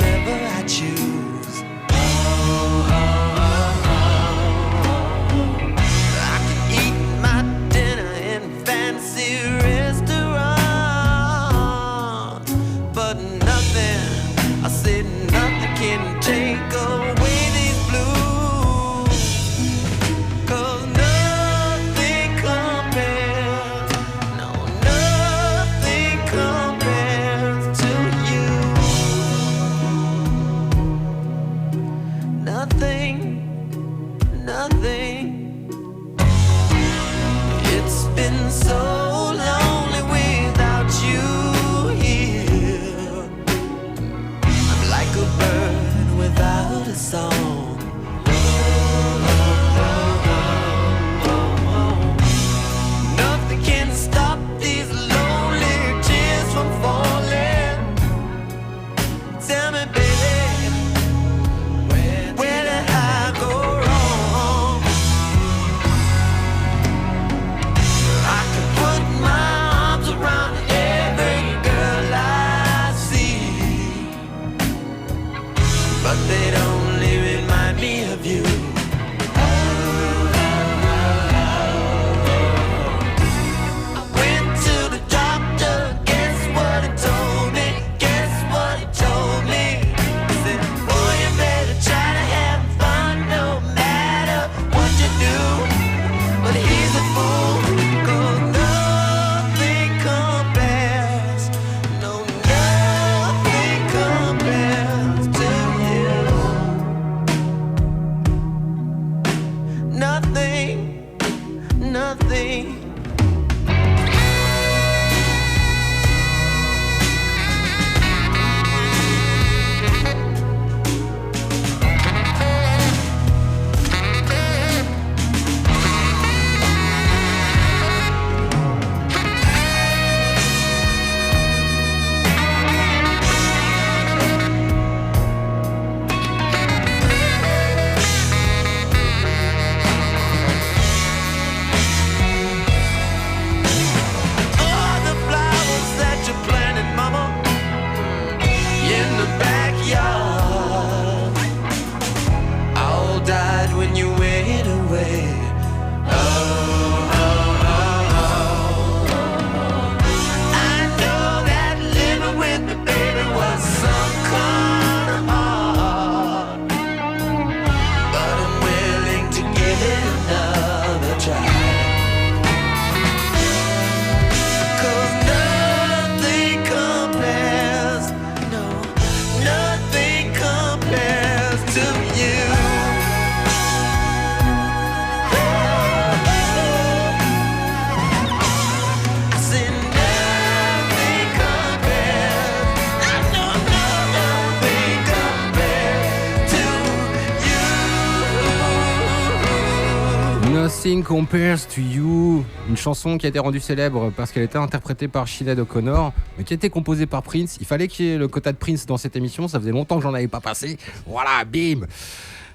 C: Nothing Compares to You, une chanson qui a été rendue célèbre parce qu'elle était interprétée par Sinéad O'Connor, mais qui a été composée par Prince. Il fallait qu'il y ait le quota de Prince dans cette émission, ça faisait longtemps que j'en avais pas passé. Voilà, bim.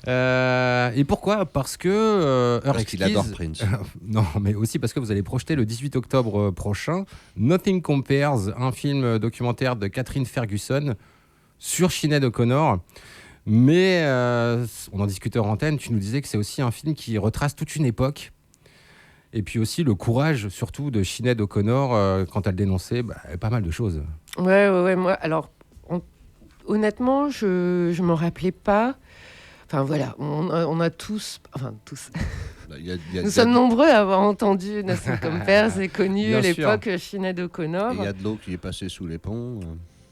C: Et pourquoi ? Parce que Heure
D: Parce
C: Exquise...
D: qu'il adore Prince.
C: Non, mais aussi parce que vous allez projeter le 18 octobre prochain Nothing Compares, un film documentaire de Catherine Ferguson sur Sinéad O'Connor. Mais on en discutait en antenne, tu nous disais que c'est aussi un film qui retrace toute une époque. Et puis aussi le courage, surtout, de Sinéad O'Connor quand elle dénonçait pas mal de choses.
E: Ouais. Moi, alors, honnêtement, je m'en rappelais pas. Enfin, voilà, on a tous... Enfin, tous... Nous sommes nombreux à avoir entendu Nothing Compares et connu
C: Bien
E: l'époque Sinéad O'Connor.
D: Il y a de l'eau qui est passée sous les ponts.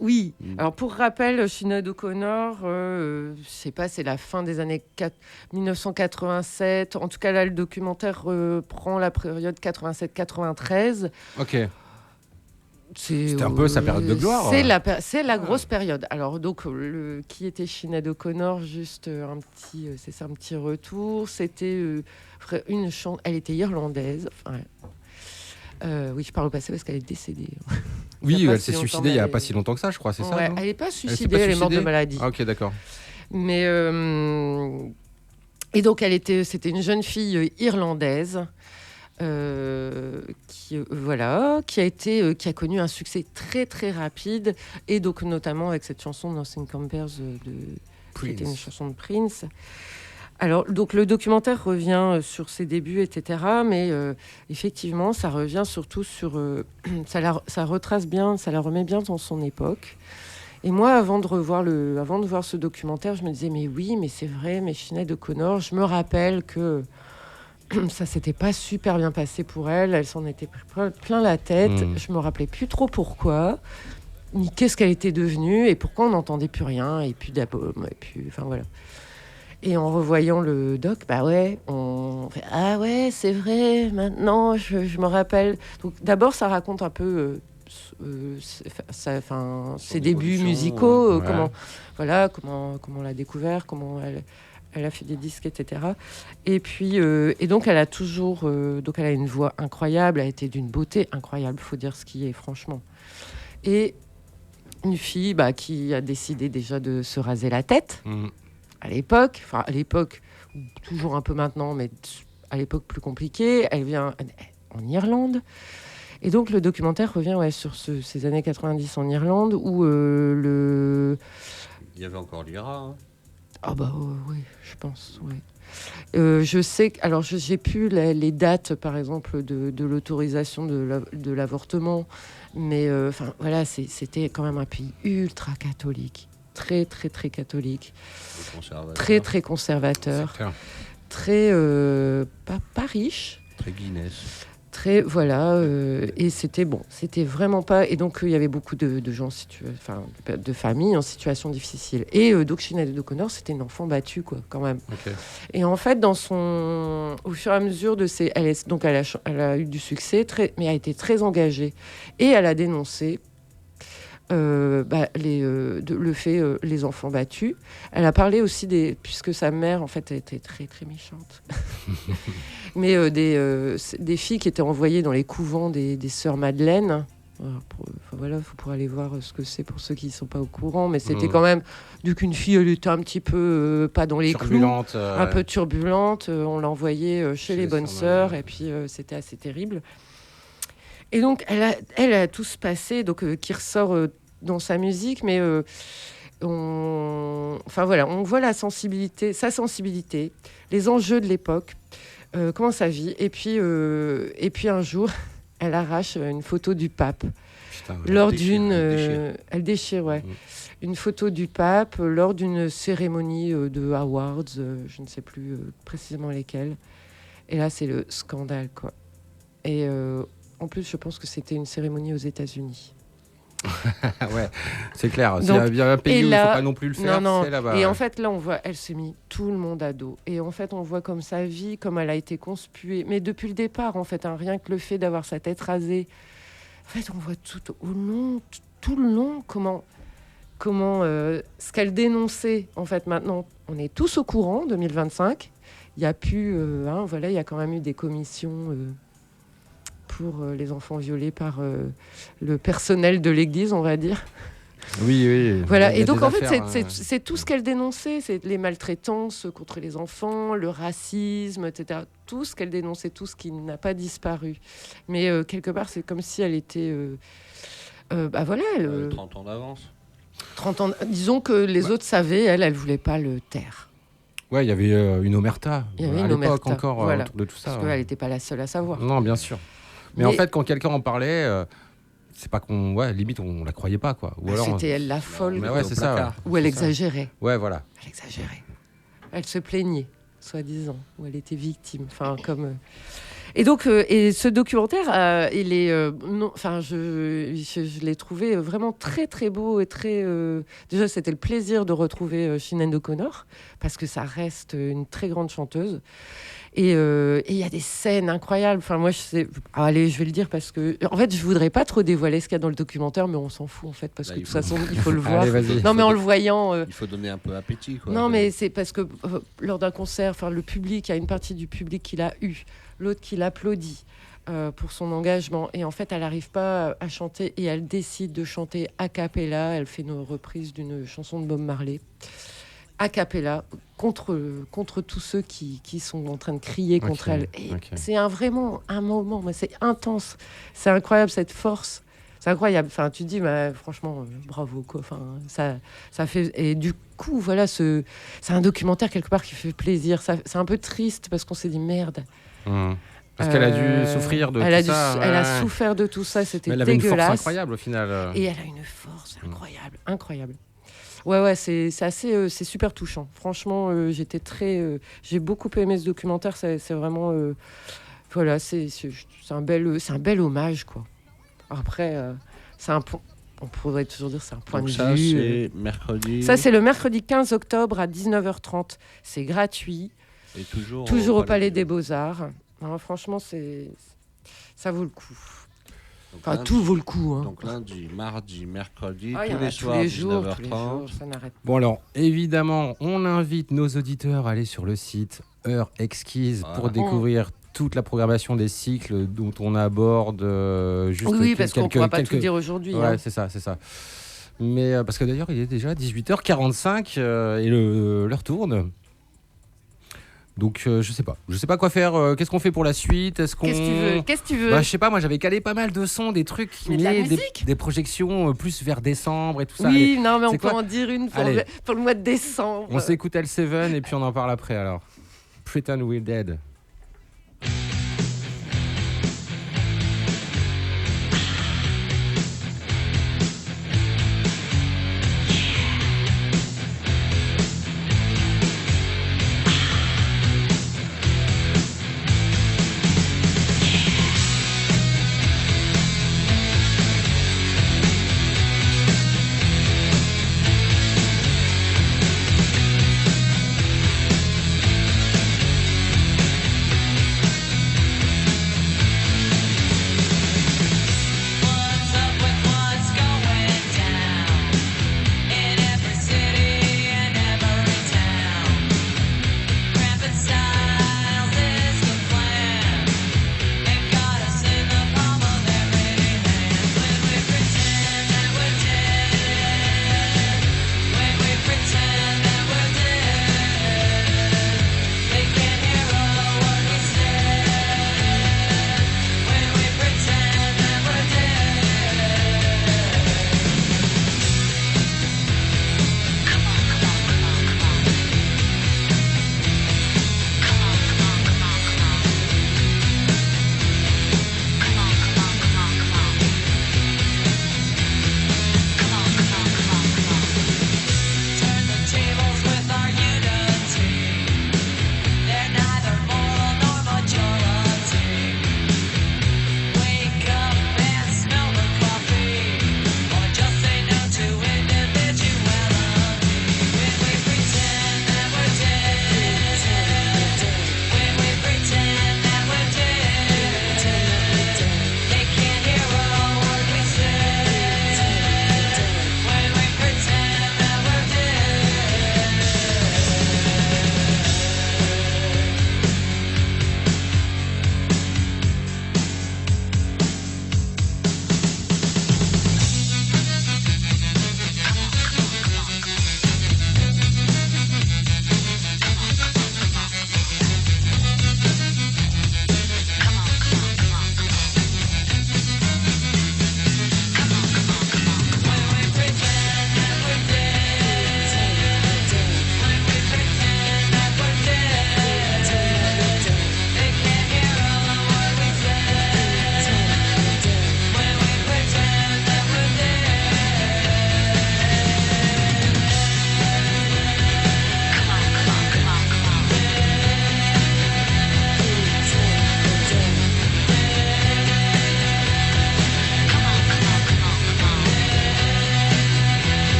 E: Oui, alors pour rappel, Sinéad O'Connor, je sais pas, c'est la fin des années 1987. En tout cas, là, le documentaire prend la période 87-93.
C: Ok. C'était un peu sa période de gloire.
E: C'est la grosse période. Alors, donc, qui était Sinéad O'Connor, juste un petit retour. C'était une chanteuse, elle était irlandaise. Enfin, oui, je parle au passé parce qu'elle est décédée.
C: Oui, elle s'est suicidée il n'y a pas si longtemps que ça, je crois, c'est ça, non ?
E: Elle n'est pas suicidée, elle est morte de maladie.
C: Ah, ok, d'accord.
E: Mais et donc c'était une jeune fille irlandaise qui a connu un succès très très rapide, et donc notamment avec cette chanson Nothing Compares qui était une chanson de Prince. Alors, donc, le documentaire revient sur ses débuts, etc. Mais effectivement, ça revient surtout sur... ça retrace bien, ça la remet bien dans son époque. Et moi, avant de voir ce documentaire, je me disais, mais oui, mais c'est vrai, mais Sinéad O'Connor, je me rappelle que ça s'était pas super bien passé pour elle. Elle s'en était pris plein la tête. Je me rappelais plus trop pourquoi, ni qu'est-ce qu'elle était devenue, et pourquoi on n'entendait plus rien, et puis d'album, et puis... Enfin, voilà. Et en revoyant le doc, on fait « Ah ouais, c'est vrai, maintenant, je me rappelle. » Donc d'abord, ça raconte un peu ses débuts musicaux, comment on l'a découvert, comment elle a fait des disques, etc. Et puis, et donc, elle a toujours... donc, elle a une voix incroyable, elle a été d'une beauté incroyable, il faut dire ce qui est, franchement. Et une fille qui a décidé déjà de se raser la tête. À l'époque, toujours un peu maintenant, mais à l'époque plus compliqué. Elle vient en Irlande. Et donc, le documentaire revient sur ces années 90 en Irlande, où
D: Il y avait encore l'IRA. Hein.
E: Ah oui, je pense, oui. Je sais que... Alors, j'ai plus les dates, par exemple, de l'autorisation de l'avortement. Mais, voilà, c'était quand même un pays ultra catholique. Très, très, très catholique. Très, très conservateur. Très... pas riche.
D: Très Guinness.
E: Très... Voilà. Et c'était vraiment pas... Et donc, il y avait beaucoup de gens, de familles en situation difficile. Et donc, Sinéad O'Connor, c'était une enfant battue, quoi, quand même.
C: Okay.
E: Et en fait, au fur et à mesure de ses... Elle a eu du succès, mais elle a été très engagée. Et elle a dénoncé le fait les enfants battus. Elle a parlé aussi puisque sa mère en fait était très très méchante, mais des filles qui étaient envoyées dans les couvents des sœurs Madeleine. Voilà, faut pour aller voir ce que c'est pour ceux qui ne sont pas au courant, mais c'était quand même, vu qu'une fille elle était un petit peu pas dans les clous, un peu turbulente, on l'a envoyée chez les bonnes sœurs, et puis c'était assez terrible. Et donc, elle a tout ce passé qui ressort dans sa musique, mais on voit sa sensibilité, les enjeux de l'époque, comment ça vit. Et puis un jour, elle arrache une photo du pape. Elle déchire, ouais. Une photo du pape lors d'une cérémonie de awards, je ne sais plus précisément lesquels. Et là, c'est le scandale, quoi. Et en plus, je pense que c'était une cérémonie aux États-Unis.
C: Ouais, c'est clair. S'il y a bien un pays où il ne faut pas non plus le faire, c'est là-bas.
E: Et en fait, là, on voit, elle s'est mis tout le monde à dos. Et en fait, on voit comme sa vie, comme elle a été conspuée. Mais depuis le départ, en fait, rien que le fait d'avoir sa tête rasée. En fait, on voit tout le long, comment ce qu'elle dénonçait. En fait, maintenant, on est tous au courant, 2025. il y a pu, voilà, il y a quand même eu des commissions pour les enfants violés par le personnel de l'Église, on va dire.
C: Oui.
E: Voilà.
C: Il y a
E: Et donc
C: des
E: en fait,
C: affaires,
E: c'est tout ce qu'elle dénonçait, c'est les maltraitances contre les enfants, le racisme, etc. Tout ce qu'elle dénonçait, tout ce qui n'a pas disparu. Mais quelque part, c'est comme si elle était, voilà,
D: 30 ans d'avance.
E: 30 ans. Disons que les autres savaient, elle voulait pas le taire.
C: Ouais, il y avait une omerta
E: Il y avait
C: à
E: une
C: l'époque
E: omerta,
C: encore
E: voilà.
C: autour de tout ça.
E: Parce qu'elle n'était pas la seule à savoir.
C: Non, bien sûr. Mais en fait, quand quelqu'un en parlait, c'est pas qu'on, limite on la croyait pas quoi. Ou alors,
E: c'était elle la folle.
C: mais ouais, c'est ça.
E: Où elle exagérait.
C: Ouais, voilà.
E: Elle exagérait. Elle se plaignait, soi-disant, où elle était victime. Enfin, comme. Et donc, et ce documentaire, il est, je l'ai trouvé vraiment très très beau et très. Déjà, c'était le plaisir de retrouver Sinéad O'Connor parce que ça reste une très grande chanteuse. Et il y a des scènes incroyables. Enfin, moi, allez, je vais le dire parce que, en fait, je voudrais pas trop dévoiler ce qu'il y a dans le documentaire, mais on s'en fout en fait parce que de toute façon, il faut le voir.
C: Allez, vas-y.
E: Non, mais en le voyant.
D: Il faut donner un peu appétit, quoi.
E: Non, mais c'est parce que lors d'un concert, le public, il y a une partie du public qui l'a eu, l'autre qui l'applaudit pour son engagement. Et en fait, elle n'arrive pas à chanter et elle décide de chanter a cappella. Elle fait une reprise d'une chanson de Bob Marley a cappella contre tous ceux qui sont en train de crier contre elle. Et c'est vraiment un moment, mais c'est intense. C'est incroyable, cette force. C'est incroyable. Enfin, tu te dis, franchement, bravo, quoi. Enfin, ça fait. Et du coup, voilà, c'est un documentaire quelque part qui fait plaisir. C'est un peu triste parce qu'on s'est dit merde.
C: Parce qu'elle a dû souffrir de tout ça.
E: Elle a souffert de tout ça. C'était
C: elle avait
E: dégueulasse.
C: une force incroyable au final.
E: Et elle a une force incroyable. Ouais, c'est assez, c'est super touchant. Franchement, j'ai beaucoup aimé ce documentaire. C'est vraiment, voilà, c'est un bel hommage, quoi. Après, on pourrait toujours dire c'est un point
D: Donc
E: de
D: ça,
E: vue.
D: c'est mercredi.
E: Ça, c'est le mercredi 15 octobre à 19h30. C'est gratuit.
D: Et toujours
E: au Palais des Beaux-Arts. Non, franchement, ça vaut le coup.
D: Donc
E: Enfin,
D: lundi,
E: tout vaut le coup. Hein.
D: Donc lundi, mardi, mercredi,
E: Il y
D: tous
E: en
D: les
E: a
D: soirs,
E: tous les jours,
D: 19h30.
E: ça n'arrête pas.
C: Bon alors, évidemment, on invite nos auditeurs à aller sur le site Heure Exquise pour découvrir toute la programmation des cycles dont on aborde juste
E: oui, parce qu'on ne pourra pas tout dire aujourd'hui.
C: Ouais,
E: hein.
C: c'est ça. Mais parce que d'ailleurs, il est déjà 18h45 et l'heure tourne. Donc je sais pas quoi faire. Qu'est-ce qu'on fait pour la suite? Est-ce qu'on
E: Qu'est-ce que tu veux
C: je sais pas. Moi, j'avais calé pas mal de sons, des trucs,
E: Mais de la musique
C: des projections plus vers décembre et tout ça.
E: Oui,
C: Allez,
E: non, mais on
C: c'est
E: peut
C: quoi
E: en dire une
C: Allez.
E: pour le mois de décembre.
C: On s'écoute L7 et puis on en parle après alors. Pretend We're Dead.
H: Pretend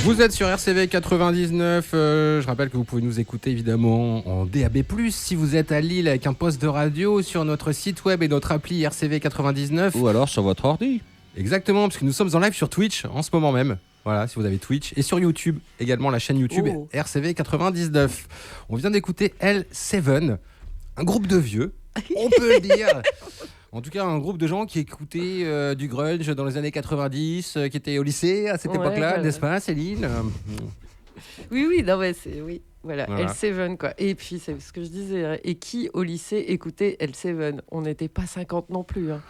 C: Vous êtes sur RCV 99. Je rappelle que vous pouvez nous écouter évidemment en DAB+, si vous êtes à Lille avec un poste de radio, sur notre site web et notre appli RCV 99.
D: Ou alors sur votre ordi.
C: Exactement, parce que nous sommes en live sur Twitch en ce moment même. Voilà, si vous avez Twitch. Et sur YouTube, également la chaîne YouTube RCV 99. On vient d'écouter L7, un groupe de vieux, on peut le dire. En tout cas, un groupe de gens qui écoutaient du grunge dans les années 90, qui étaient au lycée à cette époque-là,
E: voilà.
C: n'est-ce pas, Céline?
E: Oui, non, mais c'est. Oui. Voilà,
C: Voilà.
E: L7, quoi. Et puis, c'est ce que je disais. Hein. Et qui, au lycée, écoutait L7 ? On n'était pas 50 non plus. Hein.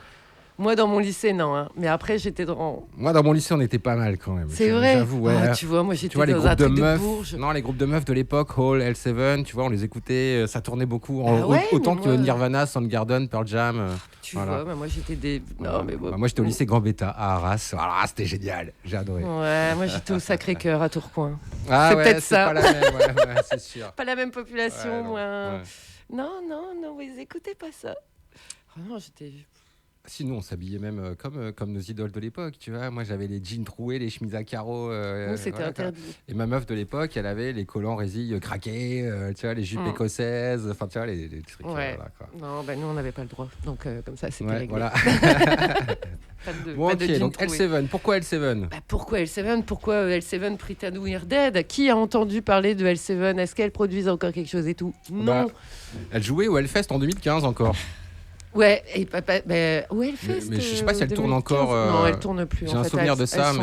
E: Moi, dans mon lycée, non. Hein. Mais après, j'étais dans...
C: Moi, dans mon lycée, on était pas mal quand même.
E: C'est vrai.
C: J'avoue, ouais.
E: Ah, tu vois, moi, j'étais
C: Tu vois, les
E: dans
C: groupes
E: un
C: de
E: truc de
C: meufs,
E: bourge.
C: non, les groupes de meufs de l'époque, Hall, L7, tu vois, on les écoutait, ça tournait beaucoup, autant
E: mais
C: que
E: moi-
C: Nirvana, Soundgarden, Pearl Jam.
E: Tu
C: voilà.
E: vois, bah, moi, j'étais des... Non, mais bon.
C: Bah, moi, j'étais au lycée Grand Bêta à Arras. Voilà, c'était génial, j'ai adoré.
E: Ouais, moi, j'étais au Sacré-Cœur, à Tourcoing.
C: Ah,
E: c'est
C: ouais,
E: peut-être
C: c'est
E: ça.
C: pas la même, ouais, c'est sûr.
E: Pas la même population,
C: Ouais, non,
E: moi.
C: ouais.
E: Non, ils écoutaient pas ça. Oh non, j'étais...
C: Sinon, on s'habillait même comme nos idoles de l'époque, tu vois. Moi, j'avais les jeans troués, les chemises à carreaux.
E: Nous, c'était
C: voilà, quoi.
E: interdit.
C: Et ma meuf de l'époque, elle avait les collants résilles craqués, tu vois, les jupes écossaises, enfin, tu vois, les trucs.
E: Ouais.
C: Voilà, quoi.
E: Non, bah, nous, on n'avait pas le droit. Donc, comme ça, c'était
C: Ouais,
E: réglé.
C: voilà.
E: Pas de,
C: Bon,
E: pas de
C: ok,
E: jeans
C: donc
E: troués.
C: L7, pourquoi L7?
E: Bah, pourquoi L7 ? Pourquoi L7 Pretend We're Dead ? Qui a entendu parler de L7 ? Est-ce qu'elle produisent encore quelque chose et tout ? Non.
C: Bah, elle jouait au Hellfest en 2015 encore.
E: Ouais, et papa, où elle fait
C: Mais je sais pas si elle tourne
E: 2015.
C: encore,
E: Non, elle tourne plus.
C: j'ai
E: en
C: un
E: fait.
C: souvenir de ça,
E: elles sont,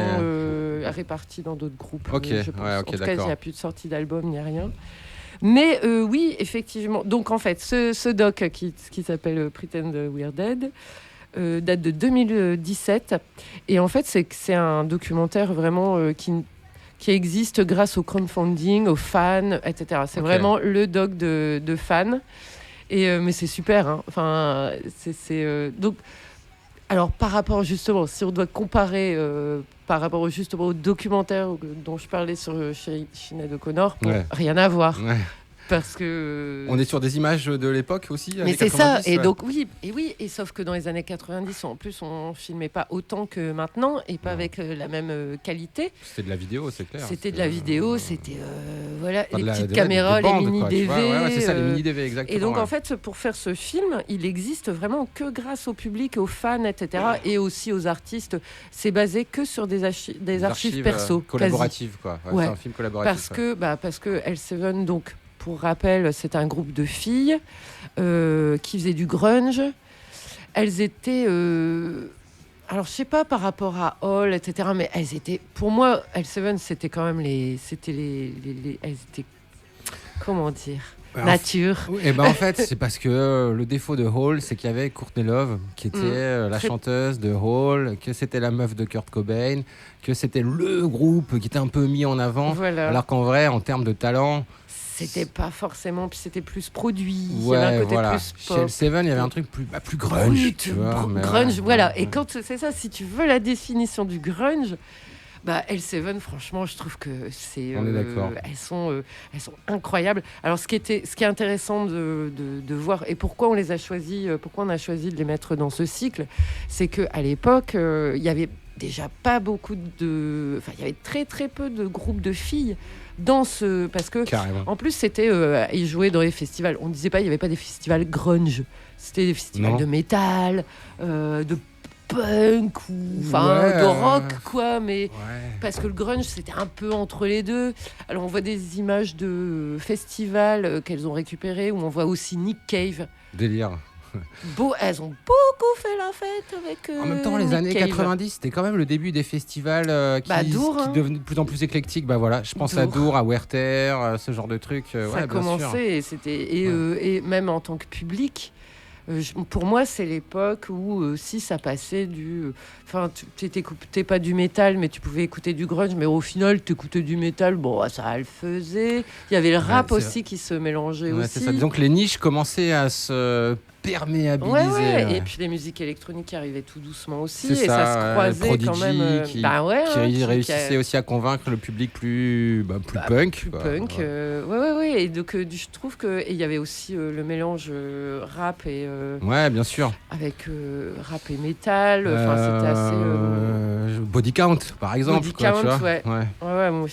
C: mais-
E: réparties dans d'autres groupes.
C: Ok,
E: je pense.
C: ouais, ok,
E: en tout cas, il
C: d'accord.
E: n'y a plus de sortie d'album ni rien. Mais oui, effectivement. Donc en fait, ce doc qui s'appelle Pretend We're Dead date de 2017. Et en fait, c'est un documentaire vraiment qui existe grâce au crowdfunding, aux fans, etc. C'est
C: Ok.
E: vraiment le doc de fans. Mais c'est super. Hein. Enfin, donc, alors par rapport justement, si on doit comparer par rapport justement au documentaire dont je parlais sur Sinéad O'Connor, bon,
C: Ouais.
E: rien à voir.
C: Ouais.
E: Parce que...
C: On est sur des images de l'époque aussi.
E: Mais
C: années
E: c'est ça,
C: 90,
E: et
C: ouais.
E: donc oui, et sauf que dans les années 90, en plus, on filmait pas autant que maintenant, et pas
C: Non.
E: avec la même qualité.
C: C'était de la vidéo, c'est clair.
E: C'était de la vidéo, c'était voilà,
C: enfin,
E: les
C: de la-
E: petites
C: des
E: caméras,
C: bandes,
E: les mini
C: quoi, tu
E: DV.
C: vois. Ouais, c'est ça, les mini DV, exactement.
E: Et donc
C: ouais.
E: en fait, pour faire ce film, il existe vraiment que grâce au public, aux fans, etc., et aussi aux artistes. C'est basé que sur des archives perso, quasi.
C: collaboratives, quoi. Ouais,
E: Ouais.
C: C'est un film collaboratif.
E: Parce que L7, donc, pour rappel, c'est un groupe de filles qui faisaient du grunge. Elles étaient... alors, je sais pas par rapport à Hall, etc., mais elles étaient... Pour moi, L7, c'était quand même les... Elles étaient... Comment dire
C: Alors,
E: nature.
C: Oui, et ben en fait, c'est parce que le défaut de Hall, c'est qu'il y avait Courtney Love, qui était la
E: Très-
C: chanteuse de Hall, que c'était la meuf de Kurt Cobain, que c'était le groupe qui était un peu mis en avant.
E: Voilà.
C: Alors qu'en vrai, en termes de talent,
E: C'était pas forcément... Puis c'était plus produit. Il y
C: ouais,
E: avait un côté
C: voilà.
E: plus
C: Chez
E: pop.
C: L7, il y avait un truc plus grunge,
E: Oui,
C: tu vois. mais
E: grunge,
C: ouais,
E: voilà.
C: ouais,
E: Et quand c'est ça, si tu veux la définition du grunge, bah L7, franchement, je trouve que c'est.
C: On est d'accord.
E: Elles sont incroyables. Alors, ce qui est intéressant de voir et pourquoi on les a choisis, pourquoi on a choisi de les mettre dans ce cycle, c'est que à l'époque, il y avait déjà pas beaucoup de, enfin, il y avait très très peu de groupes de filles dans ce, parce que
C: carrément.
E: en plus, c'était ils jouaient dans les festivals. On ne disait pas, il n'y avait pas des festivals grunge. C'était des festivals
C: Non.
E: de métal, de punk ou enfin
C: Ouais,
E: de rock quoi. Mais
C: Ouais.
E: parce que le grunge c'était un peu entre les deux. Alors on voit des images de festivals qu'elles ont récupérées où on voit aussi Nick Cave.
C: Délire.
E: Elles ont beaucoup fait la fête avec.
C: En même temps, les
E: Nick
C: années
E: Cave.
C: 90, c'était quand même le début des festivals qui
E: Dour, hein.
C: devenaient de plus en plus éclectiques. Bah voilà, je pense à
E: Dour.
C: Dour, à Werther, ce genre de trucs.
E: Ça
C: ouais,
E: a
C: bien sûr.
E: commencé et c'était et même en tant que public. Pour moi, c'est l'époque où si ça passait du... Enfin, tu t'écoutais pas du métal, mais tu pouvais écouter du grunge, mais au final, tu écoutais du métal, bon, ça le faisait. Il y avait le rap
C: c'est
E: aussi qui se mélangeait
C: Ouais,
E: aussi.
C: c'est ça. Disons que les niches commençaient à se perméabiliser.
E: Ouais.
C: ouais.
E: Et puis les musiques électroniques qui arrivaient tout doucement aussi,
C: C'est
E: et ça se
C: ouais,
E: croisait
C: Prodigy
E: quand même.
C: qui,
E: ouais,
C: qui
E: hein, qui
C: réussissait
E: a-
C: aussi à convaincre le public plus punk.
E: plus
C: quoi.
E: punk.
C: Ouais.
E: Ouais. Et donc, je trouve que il y avait aussi le mélange rap et
C: Ouais, bien sûr.
E: avec rap et métal. Enfin, c'était assez.
C: Body Count, par exemple.
E: Body
C: quoi, tu
E: Count,
C: vois.
E: ouais. Ouais, ouais, moi,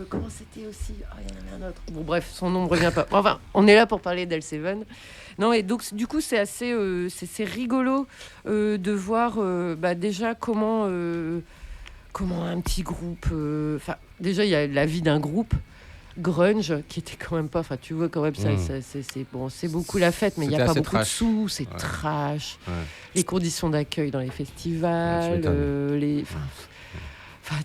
E: comment c'était aussi? Il y en a un autre. Bon, bref, son nom ne revient pas. Enfin, on est là pour parler d'L7. Non, et donc, du coup, c'est assez c'est rigolo de voir déjà comment un petit groupe. Déjà, il y a la vie d'un groupe grunge qui était quand même pas. Enfin, tu vois, quand même, c'est beaucoup la fête, mais il n'y a pas beaucoup de sous, c'est trash. Ouais. Les conditions d'accueil dans les festivals,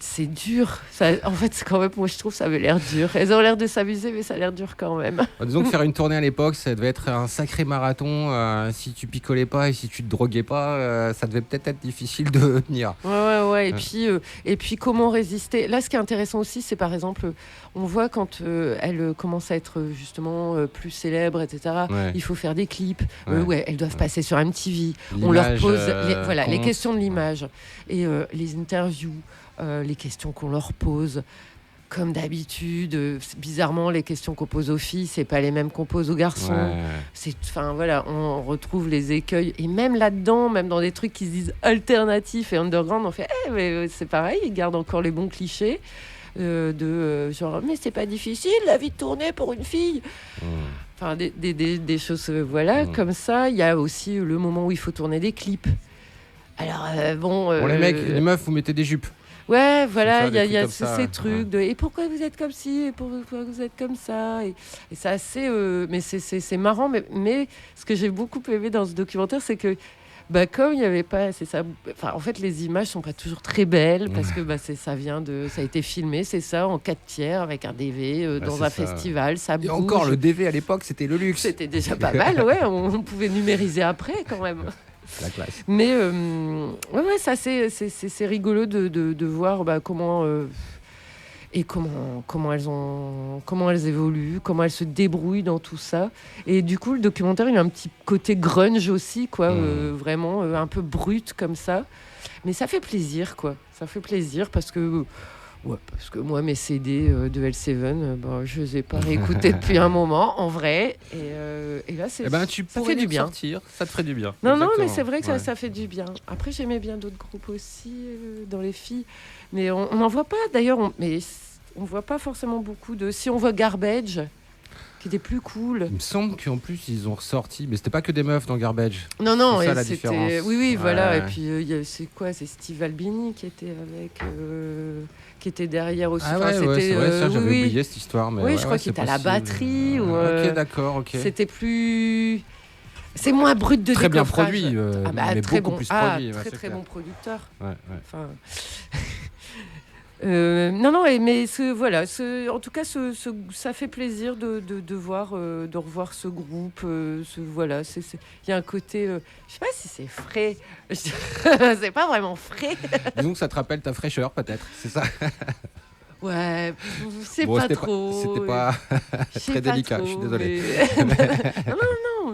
E: c'est dur. En fait, c'est quand même, moi, je trouve, ça avait l'air dur. Elles ont l'air de s'amuser, mais ça a l'air dur quand même.
C: Disons que faire une tournée à l'époque, ça devait être un sacré marathon. Si tu picolais pas et si tu te droguais pas, ça devait peut-être être difficile de tenir.
E: Ouais. Et puis, comment résister? Là, ce qui est intéressant aussi, c'est par exemple, on voit quand elles commencent à être justement plus célèbres, etc. Ouais. Il faut faire des clips. Elles doivent passer sur MTV. On leur pose les questions de l'image et les interviews. Les questions qu'on leur pose, comme d'habitude, bizarrement, les questions qu'on pose aux filles, c'est pas les mêmes qu'on pose aux garçons. Ouais. On retrouve les écueils. Et même là-dedans, même dans des trucs qui se disent alternatifs et underground, on fait mais c'est pareil, ils gardent encore les bons clichés genre, mais c'est pas difficile la vie de tourner pour une fille. Enfin, des choses comme ça. Il y a aussi le moment où il faut tourner des clips. Alors,
C: les meufs, vous mettez des jupes.
E: Ouais, voilà, il y a ces trucs de et pourquoi vous êtes comme ci, et pourquoi vous êtes comme ça, et c'est assez, mais c'est marrant, mais ce que j'ai beaucoup aimé dans ce documentaire, c'est que comme il n'y avait pas, c'est ça. Enfin, en fait, les images sont pas toujours très belles parce que ça a été filmé, c'est ça, en 4/3 avec un DV dans un festival, ça bouge. Et
C: encore le DV à l'époque, c'était le luxe.
E: C'était déjà pas mal, ouais. On pouvait numériser après quand même.
C: La classe.
E: Mais ça c'est rigolo de voir comment comment elles évoluent, comment elles se débrouillent dans tout ça. Et du coup, le documentaire, il a un petit côté grunge aussi, quoi, vraiment un peu brut comme ça. Mais ça fait plaisir, quoi. Ça fait plaisir parce que moi, mes CD de L7, je les ai pas réécoutés depuis un moment, en vrai. Et là, ça fait du bien.
C: Sortir, ça te ferait du bien.
E: Non, mais c'est vrai que ça fait du bien. Après, j'aimais bien d'autres groupes aussi dans les filles. Mais on n'en voit pas, d'ailleurs. On voit pas forcément beaucoup de... Si on voit Garbage, qui était plus cool.
C: Il me semble qu'en plus, ils ont ressorti... Mais c'était pas que des meufs dans Garbage.
E: Non,
C: c'est ça la différence.
E: Oui, voilà. Et puis, c'est quoi? C'est Steve Albini qui était avec... qui était derrière aussi.
C: C'est vrai, ça, j'avais oublié cette histoire. Mais
E: je crois qu'il était à la batterie.
C: Ok, d'accord.
E: C'était plus... C'est moins brut de
C: très
E: décoffrage.
C: Bien produit, mais
E: très
C: beaucoup
E: bon.
C: plus produit.
E: Très bon producteur.
C: Ouais.
E: Enfin... mais en tout cas, ça fait plaisir de voir, de revoir ce groupe. Il y a un côté, je sais pas si c'est frais, c'est pas vraiment frais.
C: Disons que ça te rappelle ta fraîcheur, peut-être, c'est ça.
E: Ouais, c'est pas trop.
C: C'était pas très délicat, je suis désolé.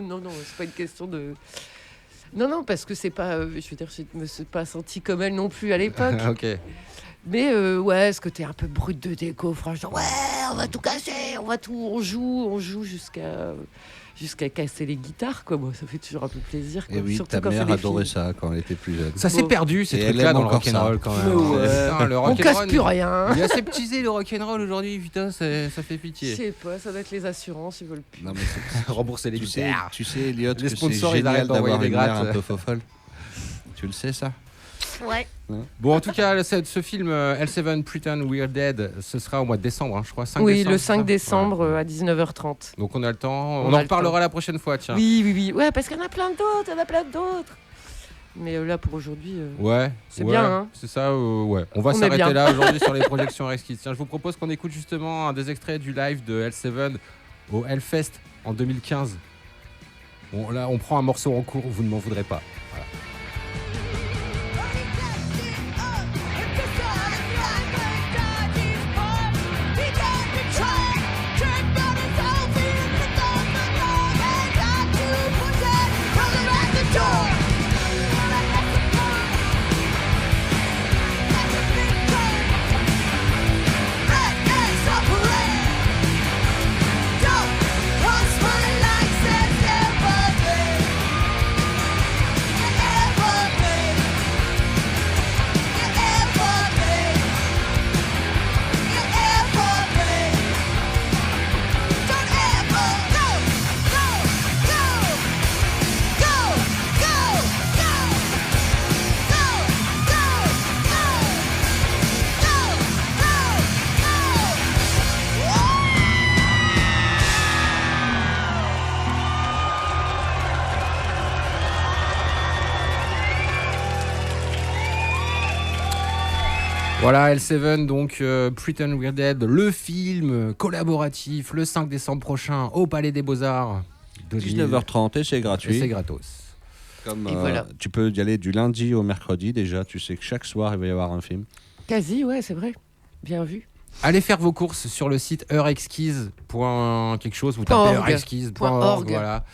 E: Non, c'est pas une question de. Non, parce que c'est pas. Je veux dire, je me suis pas sentie comme elle non plus à l'époque.
C: Ok.
E: Mais ce côté un peu brut de déco, franchement, on va tout casser, on joue jusqu'à casser les guitares, quoi. Moi, ça fait toujours un peu plaisir.
D: Et oui, ta mère adorait ça quand elle était plus jeune.
C: Ça s'est perdu, ces trucs-là, dans le rock'n'roll, quand même.
E: On casse plus rien.
C: Il est aseptisé, le rock'n'roll, aujourd'hui, putain, ça fait pitié.
E: Je sais pas, ça doit être les assurances, ils veulent plus.
D: Non, mais
C: rembourser les guitares.
D: Tu sais, Elliot,
C: les
D: que
C: sponsors,
D: c'est génial d'avoir
C: des
D: une mère un peu fofolle. Tu le sais, ça?
E: Ouais.
C: Bon, en tout cas, ce film L7 Pretend We're Dead, ce sera au mois de décembre, je crois. 5
E: oui,
C: décembre,
E: le 5 décembre à 19h30.
C: Donc on a le temps. On en reparlera la prochaine fois, tiens.
E: Oui. Ouais, parce qu'il y en a plein d'autres. Mais là, pour aujourd'hui, c'est bien. Hein.
C: C'est ça, ouais. On va s'arrêter là aujourd'hui sur les projections Resquis. Tiens, je vous propose qu'on écoute justement un des extraits du live de L7 au Hellfest en 2015. Bon, là, on prend un morceau en cours, vous ne m'en voudrez pas. Voilà.
H: Don't cross my lights and never
C: Voilà, L7, donc Pretend We're Dead, le film collaboratif le 5 décembre prochain au Palais des Beaux-Arts.
D: 19h30 et c'est gratuit.
C: Et c'est gratos.
D: Comme
E: voilà.
D: tu peux y aller du lundi au mercredi déjà, tu sais que chaque soir il va y avoir un film.
E: Quasi, ouais, c'est vrai. Bien vu.
C: Allez faire vos courses sur le site heurexquise.quelque chose, vous
E: Point
C: tapez
E: org.
C: heurexquise.org, voilà.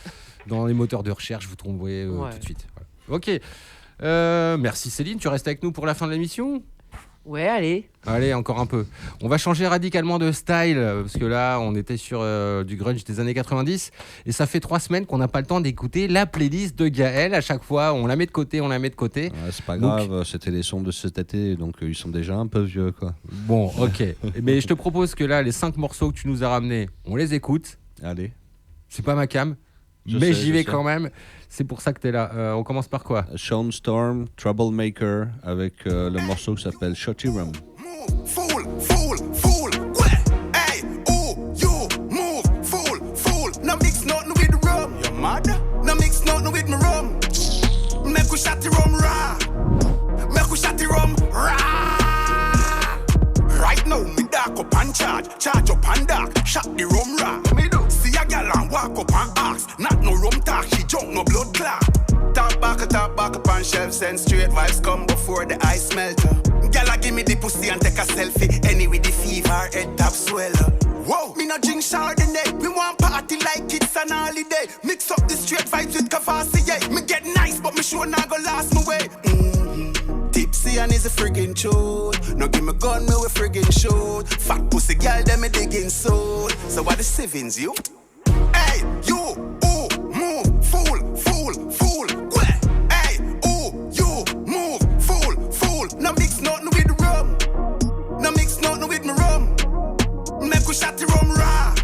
C: Dans les moteurs de recherche, vous trouverez
E: Ouais.
C: tout de suite. Voilà. Ok. Merci Céline, tu restes avec nous pour la fin de l'émission ?
E: Ouais, allez.
C: Allez, encore un peu. On va changer radicalement de style, parce que là, on était sur du grunge des années 90, et ça fait 3 semaines qu'on n'a pas le temps d'écouter la playlist de Gaël. À chaque fois, on la met de côté.
D: Ouais, c'est pas
C: Donc-
D: grave, c'était les sons de cet été, donc ils sont déjà un peu vieux, quoi.
C: Bon, ok. Mais je te propose que là, les 5 morceaux que tu nous as ramenés, on les écoute.
D: Allez.
C: C'est pas ma cam,
D: Je
C: mais
D: sais,
C: j'y
D: je
C: vais
D: sais.
C: quand même. C'est pour ça que t'es là. On commence par quoi ?
D: Sean Storm, Troublemaker, avec le morceau qui s'appelle Shotty Rum.
F: Fool, fool, fool. Ouais. Hey, ooh, you move, fool, fool. No mix nothing with the rum. You mad? No mix nothing with my rum. Make we shot the rum raw. Make we shot the rum raw. Right now, me dark up and charge up and dark. Shot the rum raw. Me do. See a gal and walk up and ask. Not no rum talk, she junk no blood clot. Top back up on shelf, send straight vibes come before the ice melt. Gala give me the pussy and take a selfie. Anyway, the fever head top swell. Whoa, me no drink Chardonnay. We want party like it's an holiday. Mix up the straight vibes with Kavasi, yeah. Me get nice, but me sure not go last my way. Tipsy and is a friggin' truth. No give me gun, me we friggin' shoot. Fat pussy girl, them me digging soul. So what the sevens, you? Hey, you, ooh, move, fool, fool, fool. Hey, ooh, you, move, fool, fool. No mix nothing with the rum. No mix nothing with me rum. Make we shot the rum raw.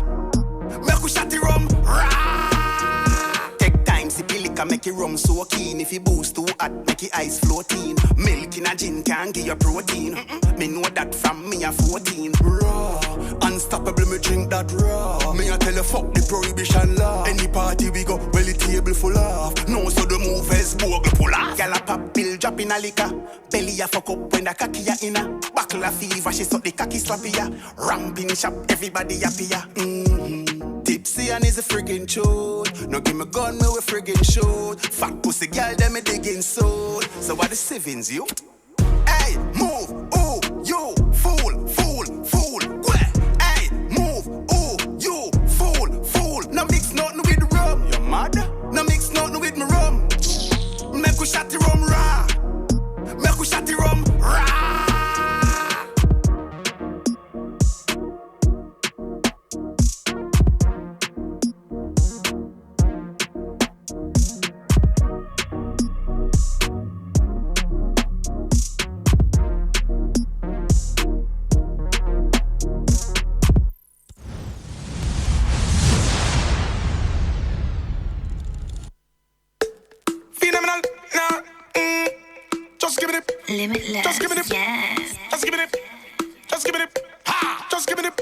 F: Make we shot the rum raw. Take time, sip the liquor, make it rum so keen. If you boost too hot, make it ice floating. Milk in a gin can give you protein. Me know that from me a 14. Raw, unstoppable, me drink that raw. Me a tell you fuck the prohibition law. Any party we go, well the table full of. No so the movers bogle pull off. Gyal a pop pill, drop in a liquor. Belly a fuck up when the cocky a inna. Buckle a fever, she suck the cocky slappy ya. Ramping shop, everybody happy ya. Tipsy and is a friggin' truth. No give me gun, me we friggin' shoot. Fat pussy girl, them me digging soul. So what the sevens, you? Hey, move, ooh, you, fool, fool, fool. Hey, move, ooh, you, fool, fool. No mix nothing with the rum. You mad? No mix nothing with me rum. Make we shot the rum raw. Make we shot the rum raw. Phenomenal, nah, just give it up.
H: Limitless.
F: Just give it up.
H: Yes.
F: Just give it up. Just give it up. Ha! Just give it up.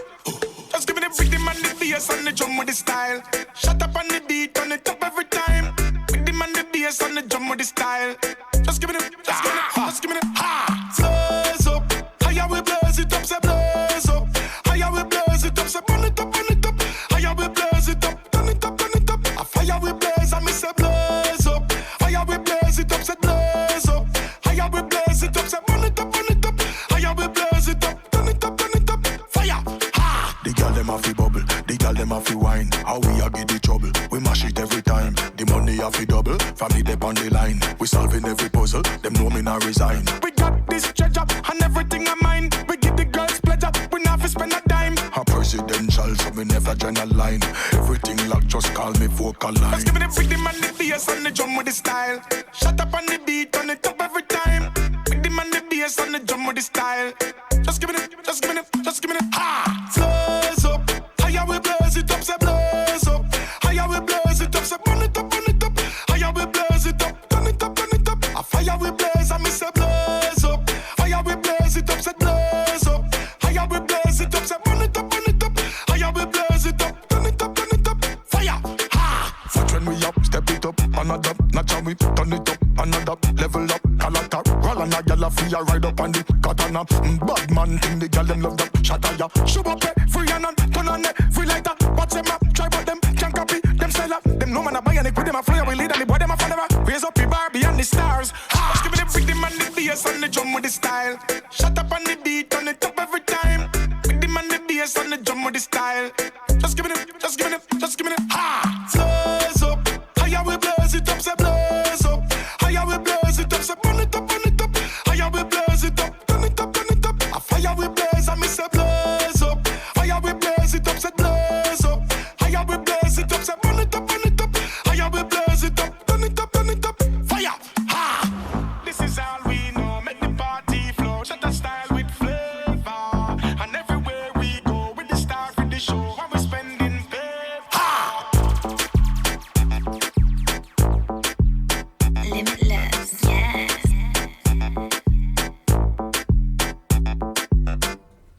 F: Just give it up. Rhythm and the bass and the drum with the style. Shut up on the beat, turn it up every time. Rhythm and the bass and the drum with the style. Just give it up. Just give it up. Just give it up. Ha! Blaze up. Higher we blaze it up, say blaze up. Higher we blaze it up, say burn it up, burn it up. Higher we blaze it up, turn it up, turn it up. A fire we blaze and me say blaze up. Higher we blaze it up, say blaze up. Higher we blaze it up, say burn it up, burn it up. Higher we blaze it up, turn it up, turn it up. Fire! Ha!
I: The girl them a fi bubble, the girl them a fi wine. How we a get the trouble? We mash it every time. The money a fi double, family them on the line. We solving every puzzle, them know me not resign.
F: We got this treasure and everything I mine. We give the girls pleasure, we not fi spend a dime.
I: A presidential, so me never join a line. Everything locked, just call me vocal line.
F: Just give me the rhythm and the bass and the drum with the style. Shut up on the beat, turn it up every time. Rhythm and the bass and the drum with the style. Just give me the, just give me the, just give me the. Ha! Blaze up, higher we blaze it up, say blaze up. Higher we blaze it up, say burn it up, burn it up. Higher we blaze it up, turn it up, turn it up. A fire we blaze and me say blaze up. Higher we blaze it up, say blaze up. Higher we blaze it up, say burn it up, burn it up. Higher we blaze it up, turn it up, turn it up. Fire! Ha!
I: Watch when we up, step it up, another. Natch and we turn it up, another. Level up, calata. Roll and a gyal a feel ride up on the katana. Bad man thing, the girl them love that shatter ya. Show up free and on, turn on it, free like that. Watch them up, try but them can't copy. Them sell up, them no man a buy and they put them a fly away lead and the boy them a forever. Raise up your Barbie and the stars. Give me the rhythm and the bass and the drum with the style. Shut up on the beat, turn it up every time. Rhythm and the bass and the drum with the style. Just give me it, just give me it, just give me it. Ha! Flows up, higher we blaze it up, say blaze up. Higher we blaze it up, say burn it up, burn it up. Higher we blaze it up, turn it up, turn it up. A fire we blaze and me say blaze up. Higher we blaze it up, say blaze up. Higher we blaze it up, say burn it up, burn it up. Higher we blaze it up, turn it up, turn it up. Fire! Ha! This is all we know, make the party flow. Shut the style with flavor. And everywhere we go, with the star for the show, and we spending favor. Ha!
H: Limitless, yes.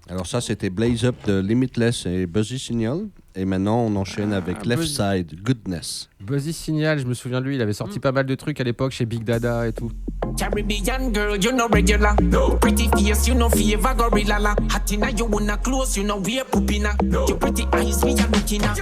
D: Alors ça, c'était Blaze Up de Limitless et Buzzy Signal. Et maintenant, on enchaîne avec Left Side, Goodness.
C: Buzzy Signal, je me souviens de lui, il avait sorti pas mal de trucs à l'époque chez Big Dada et tout.
J: Caribbean girl, you know regular. No. Pretty face, you know fever gorilla la. Hot inna you wanna close, you know wear poopina. No. Your pretty eyes, me a looking at.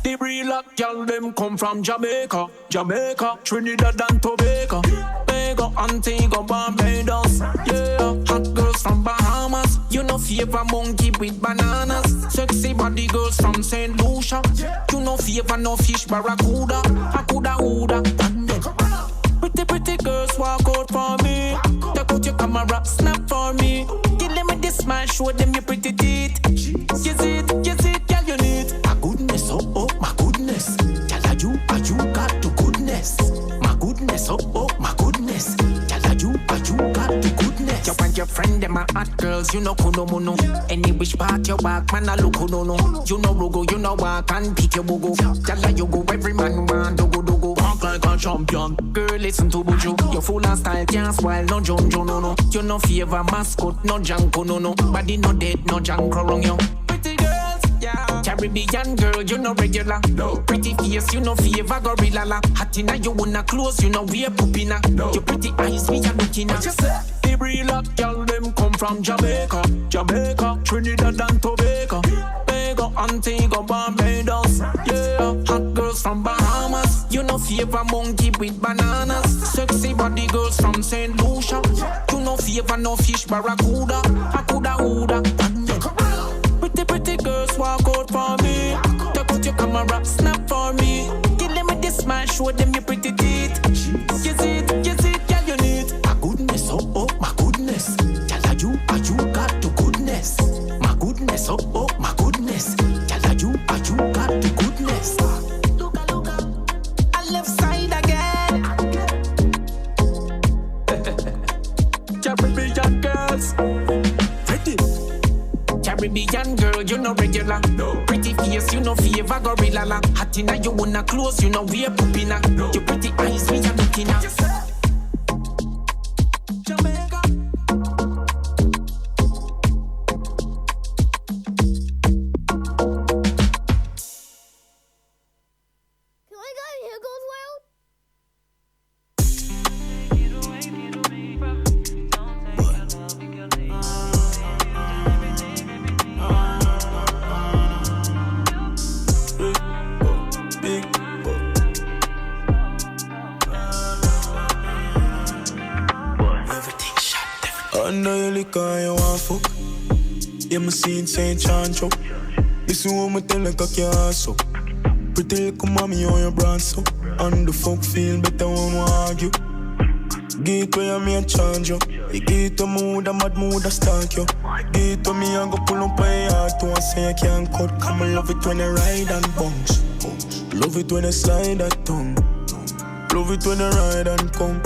J: The real girl them come from Jamaica, Jamaica, Trinidad and Tobago, Tobago, Antigua, Barbados. Yeah, hot girls from Bahamas. You know favor monkey with bananas. Sexy body girls from Saint Lucia. You know favor no fish barracuda, akuda uda. Pretty girls walk out for me. Take out your camera, snap for me. Give them with this smile, show them your pretty teeth. You see it, girl, you need. My goodness, oh, my goodness. Girl, you got the goodness. My goodness, oh, my goodness. Girl, you got the goodness. You and your friend, them are hot girls, you know kuno mono. Any wish part your back, man, I look no. You know rogo, you know walk and pick your bogo. Girl, you go, every man want dogo. Walk like a champion. Girl, listen to Buju. You're full of style, can't spoil, no John, no. You no favor mascot, no janko, no. Body no dead, no janko wrong, yo. Pretty girls, yeah. Caribbean girl, you no regular. No. Pretty face, you no favor gorilla la. Hot inna you wanna close, you no wear poopina. No. Your pretty eyes, me a looking at. The real hot girl, them come from Jamaica, Jamaica, Trinidad and Tobago, Tobago, Antigua, Barbados. Yeah, hot girls from Bahamas. You know favor monkey with bananas. Sexy body girls from Saint Lucia. You know favor no fish barracuda, akuda uda. Pretty girls walk out for me. Take out your camera, snap for me. Give them with this smile, show them your pretty teeth. You see it, girl, you need. My goodness, oh, my goodness. Girl, you got the goodness. My goodness, oh, my goodness. Girl, you got the goodness. Left side again. Caribbean girls, pretty. Caribbean girl, you know regular. No. Pretty face, you know favor gorilla la. Hot inna you wanna close, you know wear poopina. No. Your pretty eyes, me a looking at. Jamaica.
K: I know you lick and you want fuck. Yeah, me seen St. John Chow. This is what me tell like a ass up. Pretty little mommy on your brand so. And the fuck feel better when we argue. Get where me and charge you. You get to mood, a mad mood, a stalk you. Get to me and go pull up a yard to and say I can't cut. Come and love it when you ride and bounce. Love it when you slide that tongue. Love it when you ride and come.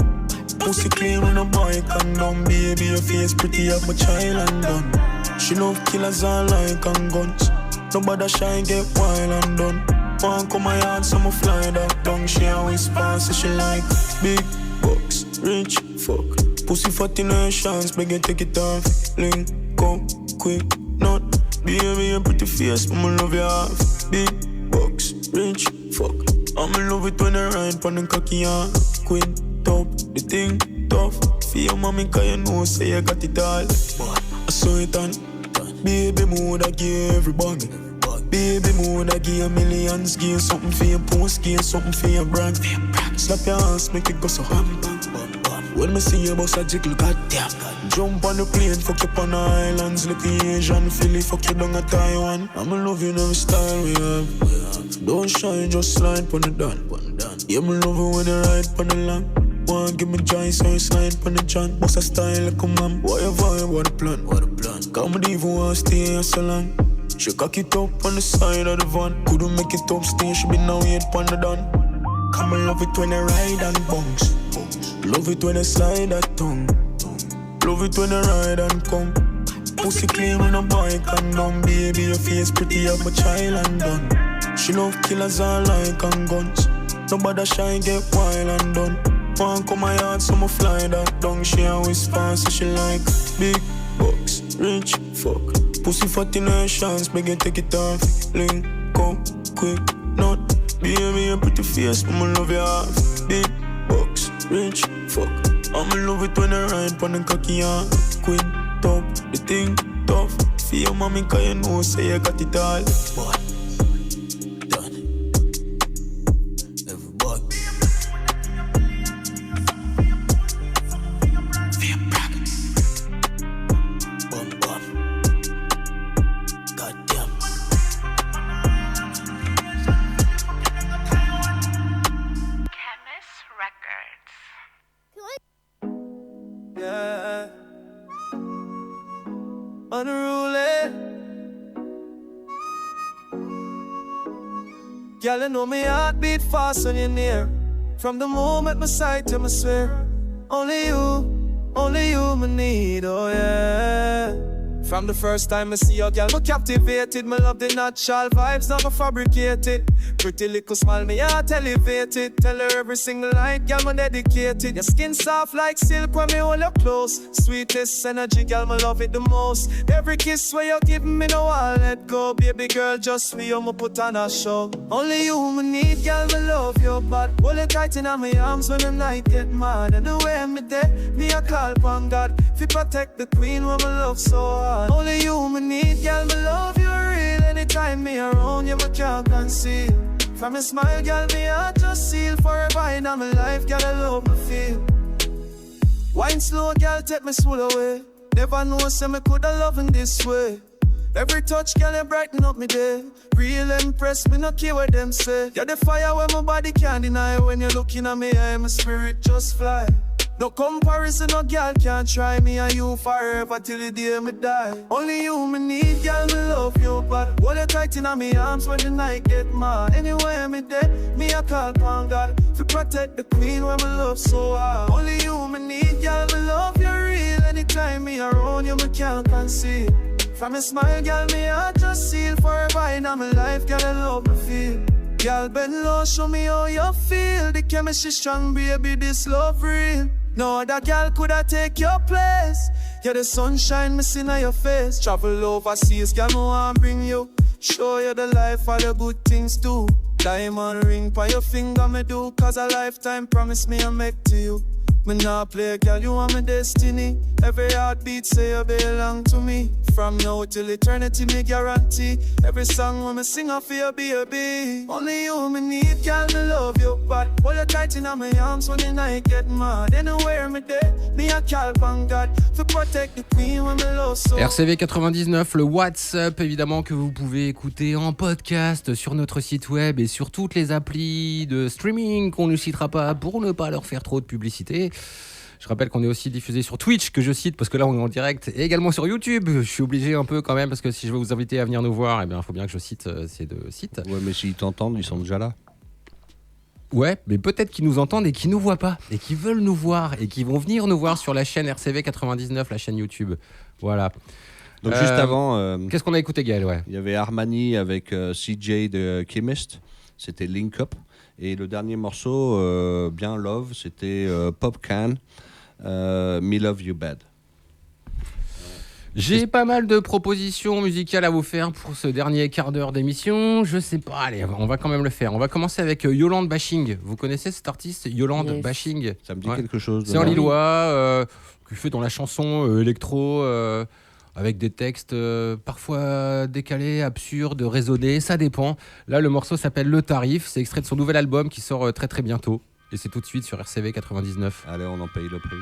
K: Pussy clean when a boy can down. Baby, your face pretty up my child and done. She love killers and like and guns. Nobody shy get wild and done. One come my yard, so me fly that down. She always pass, so she like big bucks, rich fuck. Pussy fat in her chance, beg you take it off. Link up quick, not baby, your pretty face, I'ma love you half. Big bucks, rich fuck. I'ma love it when I ride pon the cocky and quit top. The thing tough, for your mommy, cause you know, say you got it all. I saw it on. Baby, mood I give every bug. Baby, mood I give you millions. Give you something for your post, give you something for your brand. Slap your hands, make it go so hot. When me see you bust a jiggle, goddamn. Jump on the plane, fuck you on the islands. Look Asian, Philly, fuck you down at Taiwan. I'ma love you, every style we have. Don't shine, just slide on the done. Yeah, me love you when you ride on the land. Wanna give me joy, so you slide on the jump. Bust a style like a man. What you vibe, what the plan? Come and even wanna stay here so long. She cock it up on the side of the van. Couldn't make it up, stay, she be now yet on the done. Come and love it when you ride and bounce. Love it when you slide that tongue. Love it when you ride and come. Pussy clean on a bike and down. Baby, your face pretty up, my child and done. She love killers all like and guns. Nobody shy, get wild and done. Want come my yard, so I'ma fly that down. She always fast, so she like big bucks, rich, fuck. Pussy fat in her chance, make it take it off. Link, go, quick, not. Baby, your pretty face, I'ma love you half. Big bucks, rich, fuck. I'ma love it when I ride pon the cocky and queen, top, the thing, tough. For your mommy, cause you know, say you got it all. Boy, done. Everybody. Feel proud. Bum, bum. Goddamn.
H: Chemist Records.
L: Yeah. Unruly. Girl, you know me heart beat fast when you're near. From the moment my sight to my swear. Only you me need, oh yeah. From the first time I see your girl, me captivated. Me love the natural vibes, not fabricated. Pretty little smile, me heart elevated. Tell her every single night, girl, me dedicated. Your skin soft like silk when me hold you close. Sweetest energy, girl, me love it the most. Every kiss where you give me, no I'll let go. Baby girl, just for you, me put on a show. Only you me need, girl, me love your body. Hold it tight in my arms when the night get mad. And the way me dead, me a call upon God. Fi protect the queen when me love so hard. Only you me need, girl, me love you real. Anytime me around you, me can't conceal. From a smile, girl, me heart just seal. Forever in my life, girl, I love me feel. Wine slow, girl, take me soul away. Never know, say me coulda love in this way. Every touch, girl, you brighten up me day. Real impress me, no care what them say. You're the fire where my body can't deny. When you're looking at me, I my spirit just fly. No comparison, no girl can't try me and you forever till the day me die. Only you me need, girl, me love you, but hold you tight in my arms when the night get mad. Anywhere me dead, me a call upon God to protect the queen when me love so hard. Only you me need, girl, me love you real. Anytime me around you, me can't conceal. From a smile, girl, me heart just seal. Forever in my life, girl, I love me feel. Girl, bend low, show me how you feel. The chemistry strong, baby, this love real. No other girl coulda take your place. You're the sunshine missing on your face. Travel overseas, girl, me want bring you. Show you the life of the good things too. Diamond ring by your finger me do. Cause a lifetime promise me I make to you. Me nah play, girl, you are my destiny. Every heartbeat say you belong to me. From now till eternity, me guarantee. Every song when me sing I feel baby. Only you me need, girl, me love you. But hold you tight in my arms when the night get mad. Anywhere me dead, me a call upon God to protect the queen when me love so.
C: RCV 99, le WhatsApp évidemment que vous pouvez écouter en podcast sur notre site web et sur toutes les applis de streaming qu'on ne citera pas pour ne pas leur faire trop de publicité. Je rappelle qu'on est aussi diffusé sur Twitch, que je cite parce que là on est en direct, et également sur YouTube. Je suis obligé un peu quand même parce que si je veux vous inviter à venir nous voir, eh bien, il faut bien que je cite ces deux sites.
D: Ouais, mais s'ils t'entendent, ils sont déjà là.
C: Ouais, mais peut-être qu'ils nous entendent et qu'ils nous voient pas, et qu'ils veulent nous voir, et qu'ils vont venir nous voir sur la chaîne RCV 99, la chaîne YouTube. Voilà.
D: Donc juste avant...
C: qu'est-ce qu'on a écouté, Gaël? Ouais.
D: Il y avait Armani avec CJ de Chemist, c'était Link Up. Et le dernier morceau, bien Love, c'était Pop Can, Me Love You Bad.
C: J'ai pas mal de propositions musicales à vous faire pour ce dernier quart d'heure d'émission. Je sais pas, allez, on va quand même le faire. On va commencer avec Yolande Bashing. Vous connaissez cet artiste, Yolande Bashing?
D: Ça me dit quelque chose.
C: C'est un Lillois qui fait dans la chanson électro avec des textes parfois décalés, absurdes, raisonnés, ça dépend. Là, le morceau s'appelle Le Tarif. C'est extrait de son nouvel album qui sort très très bientôt. Et c'est tout de suite sur RCV 99.
D: Allez, on en paye le prix.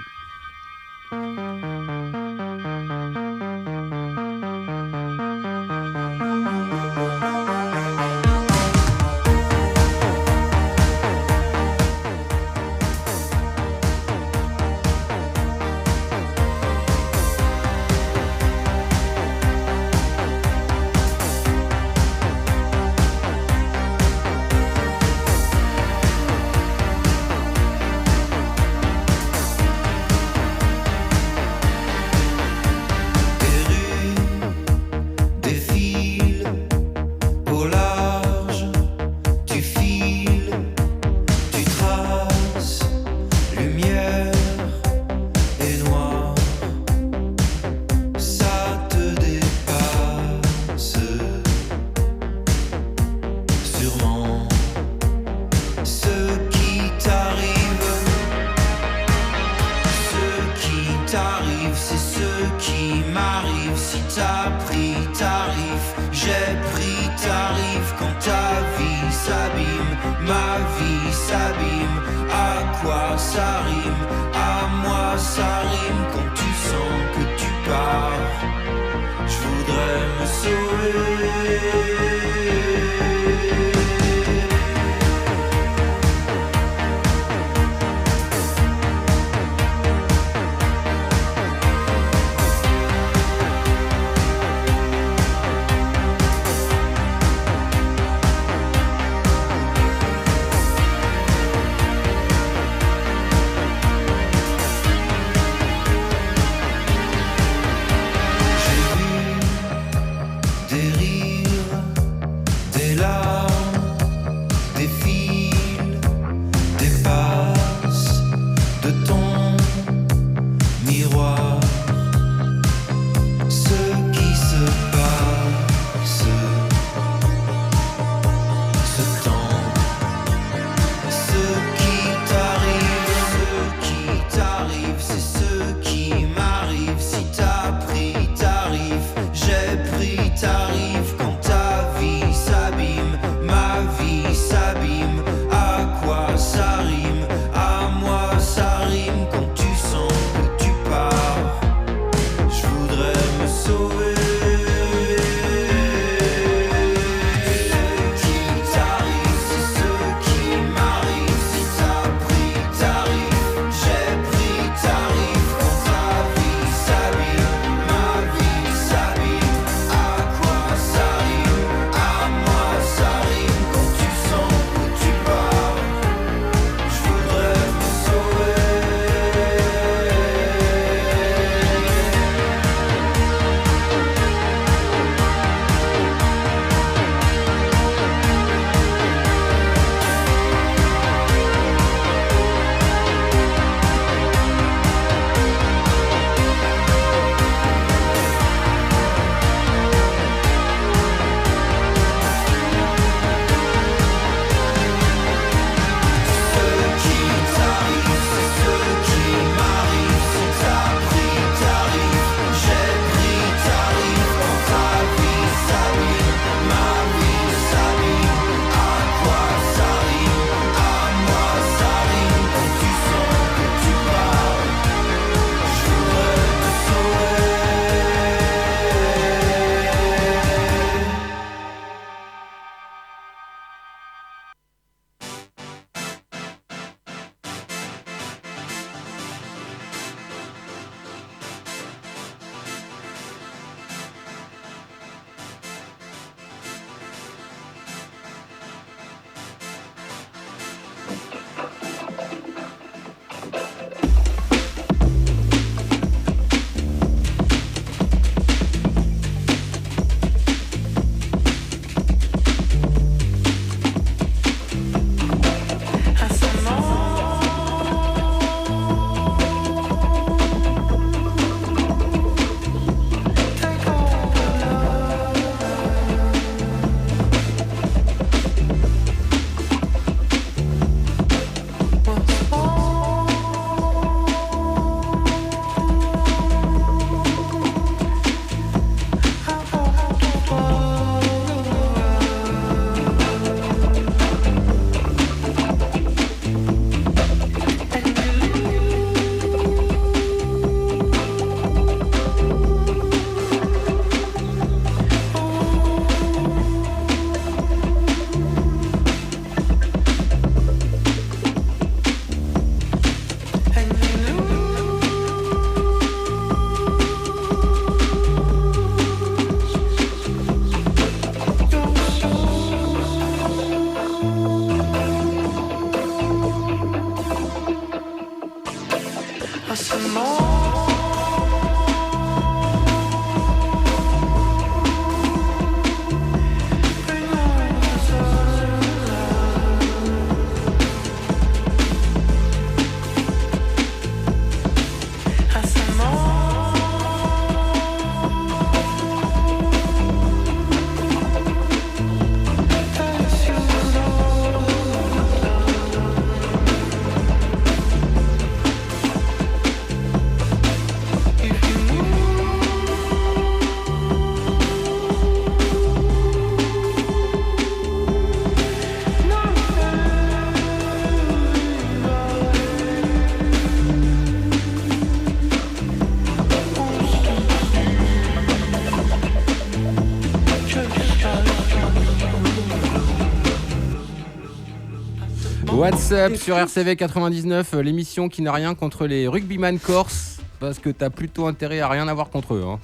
C: What's Up sur RCV 99, l'émission qui n'a rien contre les rugbyman corse, parce que t'as plutôt intérêt à rien avoir contre eux. Hein.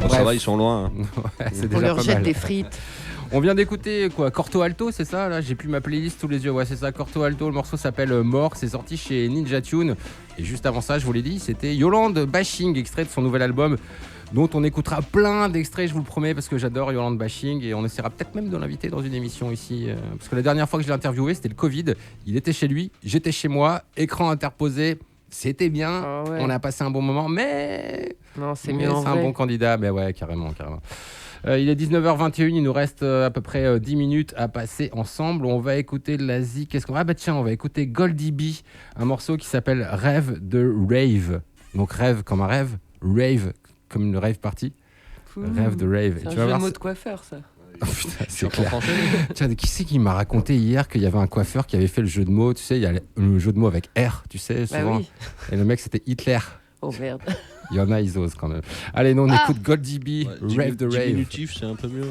D: Ça va, ils sont loin. Hein.
C: Ouais, c'est
E: On
C: déjà
E: leur
C: pas
E: jette
C: mal.
E: des frites.
C: On vient d'écouter quoi, Corto Alto, c'est ça là? J'ai plus ma playlist sous les yeux. Ouais, c'est ça, Corto Alto. Le morceau s'appelle Mort. C'est sorti chez Ninja Tune. Et juste avant ça, je vous l'ai dit, c'était Yolande Bashing, extrait de son nouvel album, dont on écoutera plein d'extraits, je vous le promets, parce que j'adore Yolande Bashing. Et on essaiera peut-être même de l'inviter dans une émission ici. Parce que la dernière fois que je l'ai interviewé, c'était le Covid. Il était chez lui, j'étais chez moi, écran interposé. C'était bien, on a passé un bon moment, mais
E: non, c'est mieux en
C: c'est un
E: vrai.
C: bon candidat. Mais ouais, carrément. Il est 19h21, il nous reste à peu près 10 minutes à passer ensemble. On va écouter de l'Asie. Ah bah tiens, on va écouter Goldie B, un morceau qui s'appelle Rêve de Rave. Donc rêve comme un rêve, rave comme une rave party. Rêve de rave.
E: C'est un
C: tu
E: jeu
C: vas
E: de
C: voir,
E: mots de coiffeur, ça.
C: Oh, putain, c'est clair. Tiens, qui c'est qui m'a raconté hier qu'il y avait un coiffeur qui avait fait le jeu de mots? Tu sais, il y a le jeu de mots avec R, tu sais, souvent.
E: oui.
C: Et le mec, c'était Hitler.
E: Oh merde.
C: Il y en a, ils osent quand même. Allez, nous, on écoute Goldie B, Rave de Rave.
D: Diminutif, c'est un peu mieux.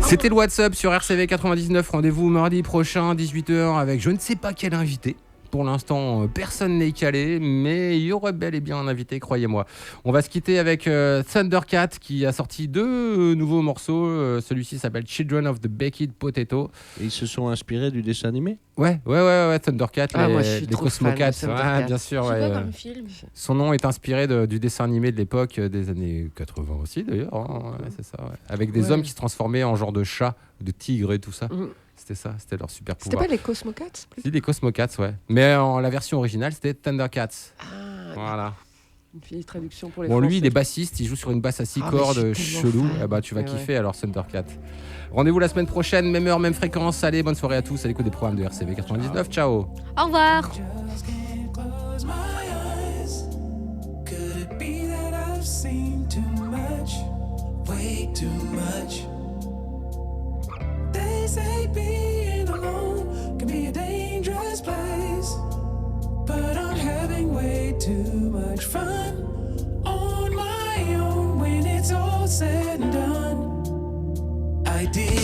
C: C'était le WhatsApp sur RCV 99. Rendez-vous mardi prochain, 18h, avec je ne sais pas quel invité. Pour l'instant, personne n'est calé, mais il y aurait bel et bien un invité, croyez-moi. On va se quitter avec Thundercat qui a sorti 2 nouveaux morceaux. Celui-ci s'appelle Children of the Baked Potato.
D: Et ils se sont inspirés du dessin animé ?
C: Ouais, Thundercat, les Cosmocats. Ouais, bien sûr.
H: C'est
C: ouais,
H: quoi comme film ?
C: Son nom est inspiré du dessin animé de l'époque, des années 80 aussi d'ailleurs. Hein. Ouais, c'est ça, ouais. Avec des hommes qui se transformaient en genre de chats, de tigres et tout ça. C'était ça, c'était leur super pouvoir.
E: C'était pas les Cosmocats ?
C: Si, les Cosmocats, ouais. Mais la version originale, c'était Thundercats.
E: Ah,
C: voilà.
E: Une petite traduction pour les
C: Bon, lui,
E: Français.
C: il est bassiste, il joue sur une basse à 6 cordes chelou. Eh bah, tu vas kiffer alors, Thundercat. Rendez-vous la semaine prochaine, même heure, même fréquence. Allez, bonne soirée à tous à l'écoute des programmes de RCV 99. Ciao.
H: Au revoir.
L: Way too much. They say being alone can be a dangerous place, but I'm having way too much fun on my own when it's all said and done. I did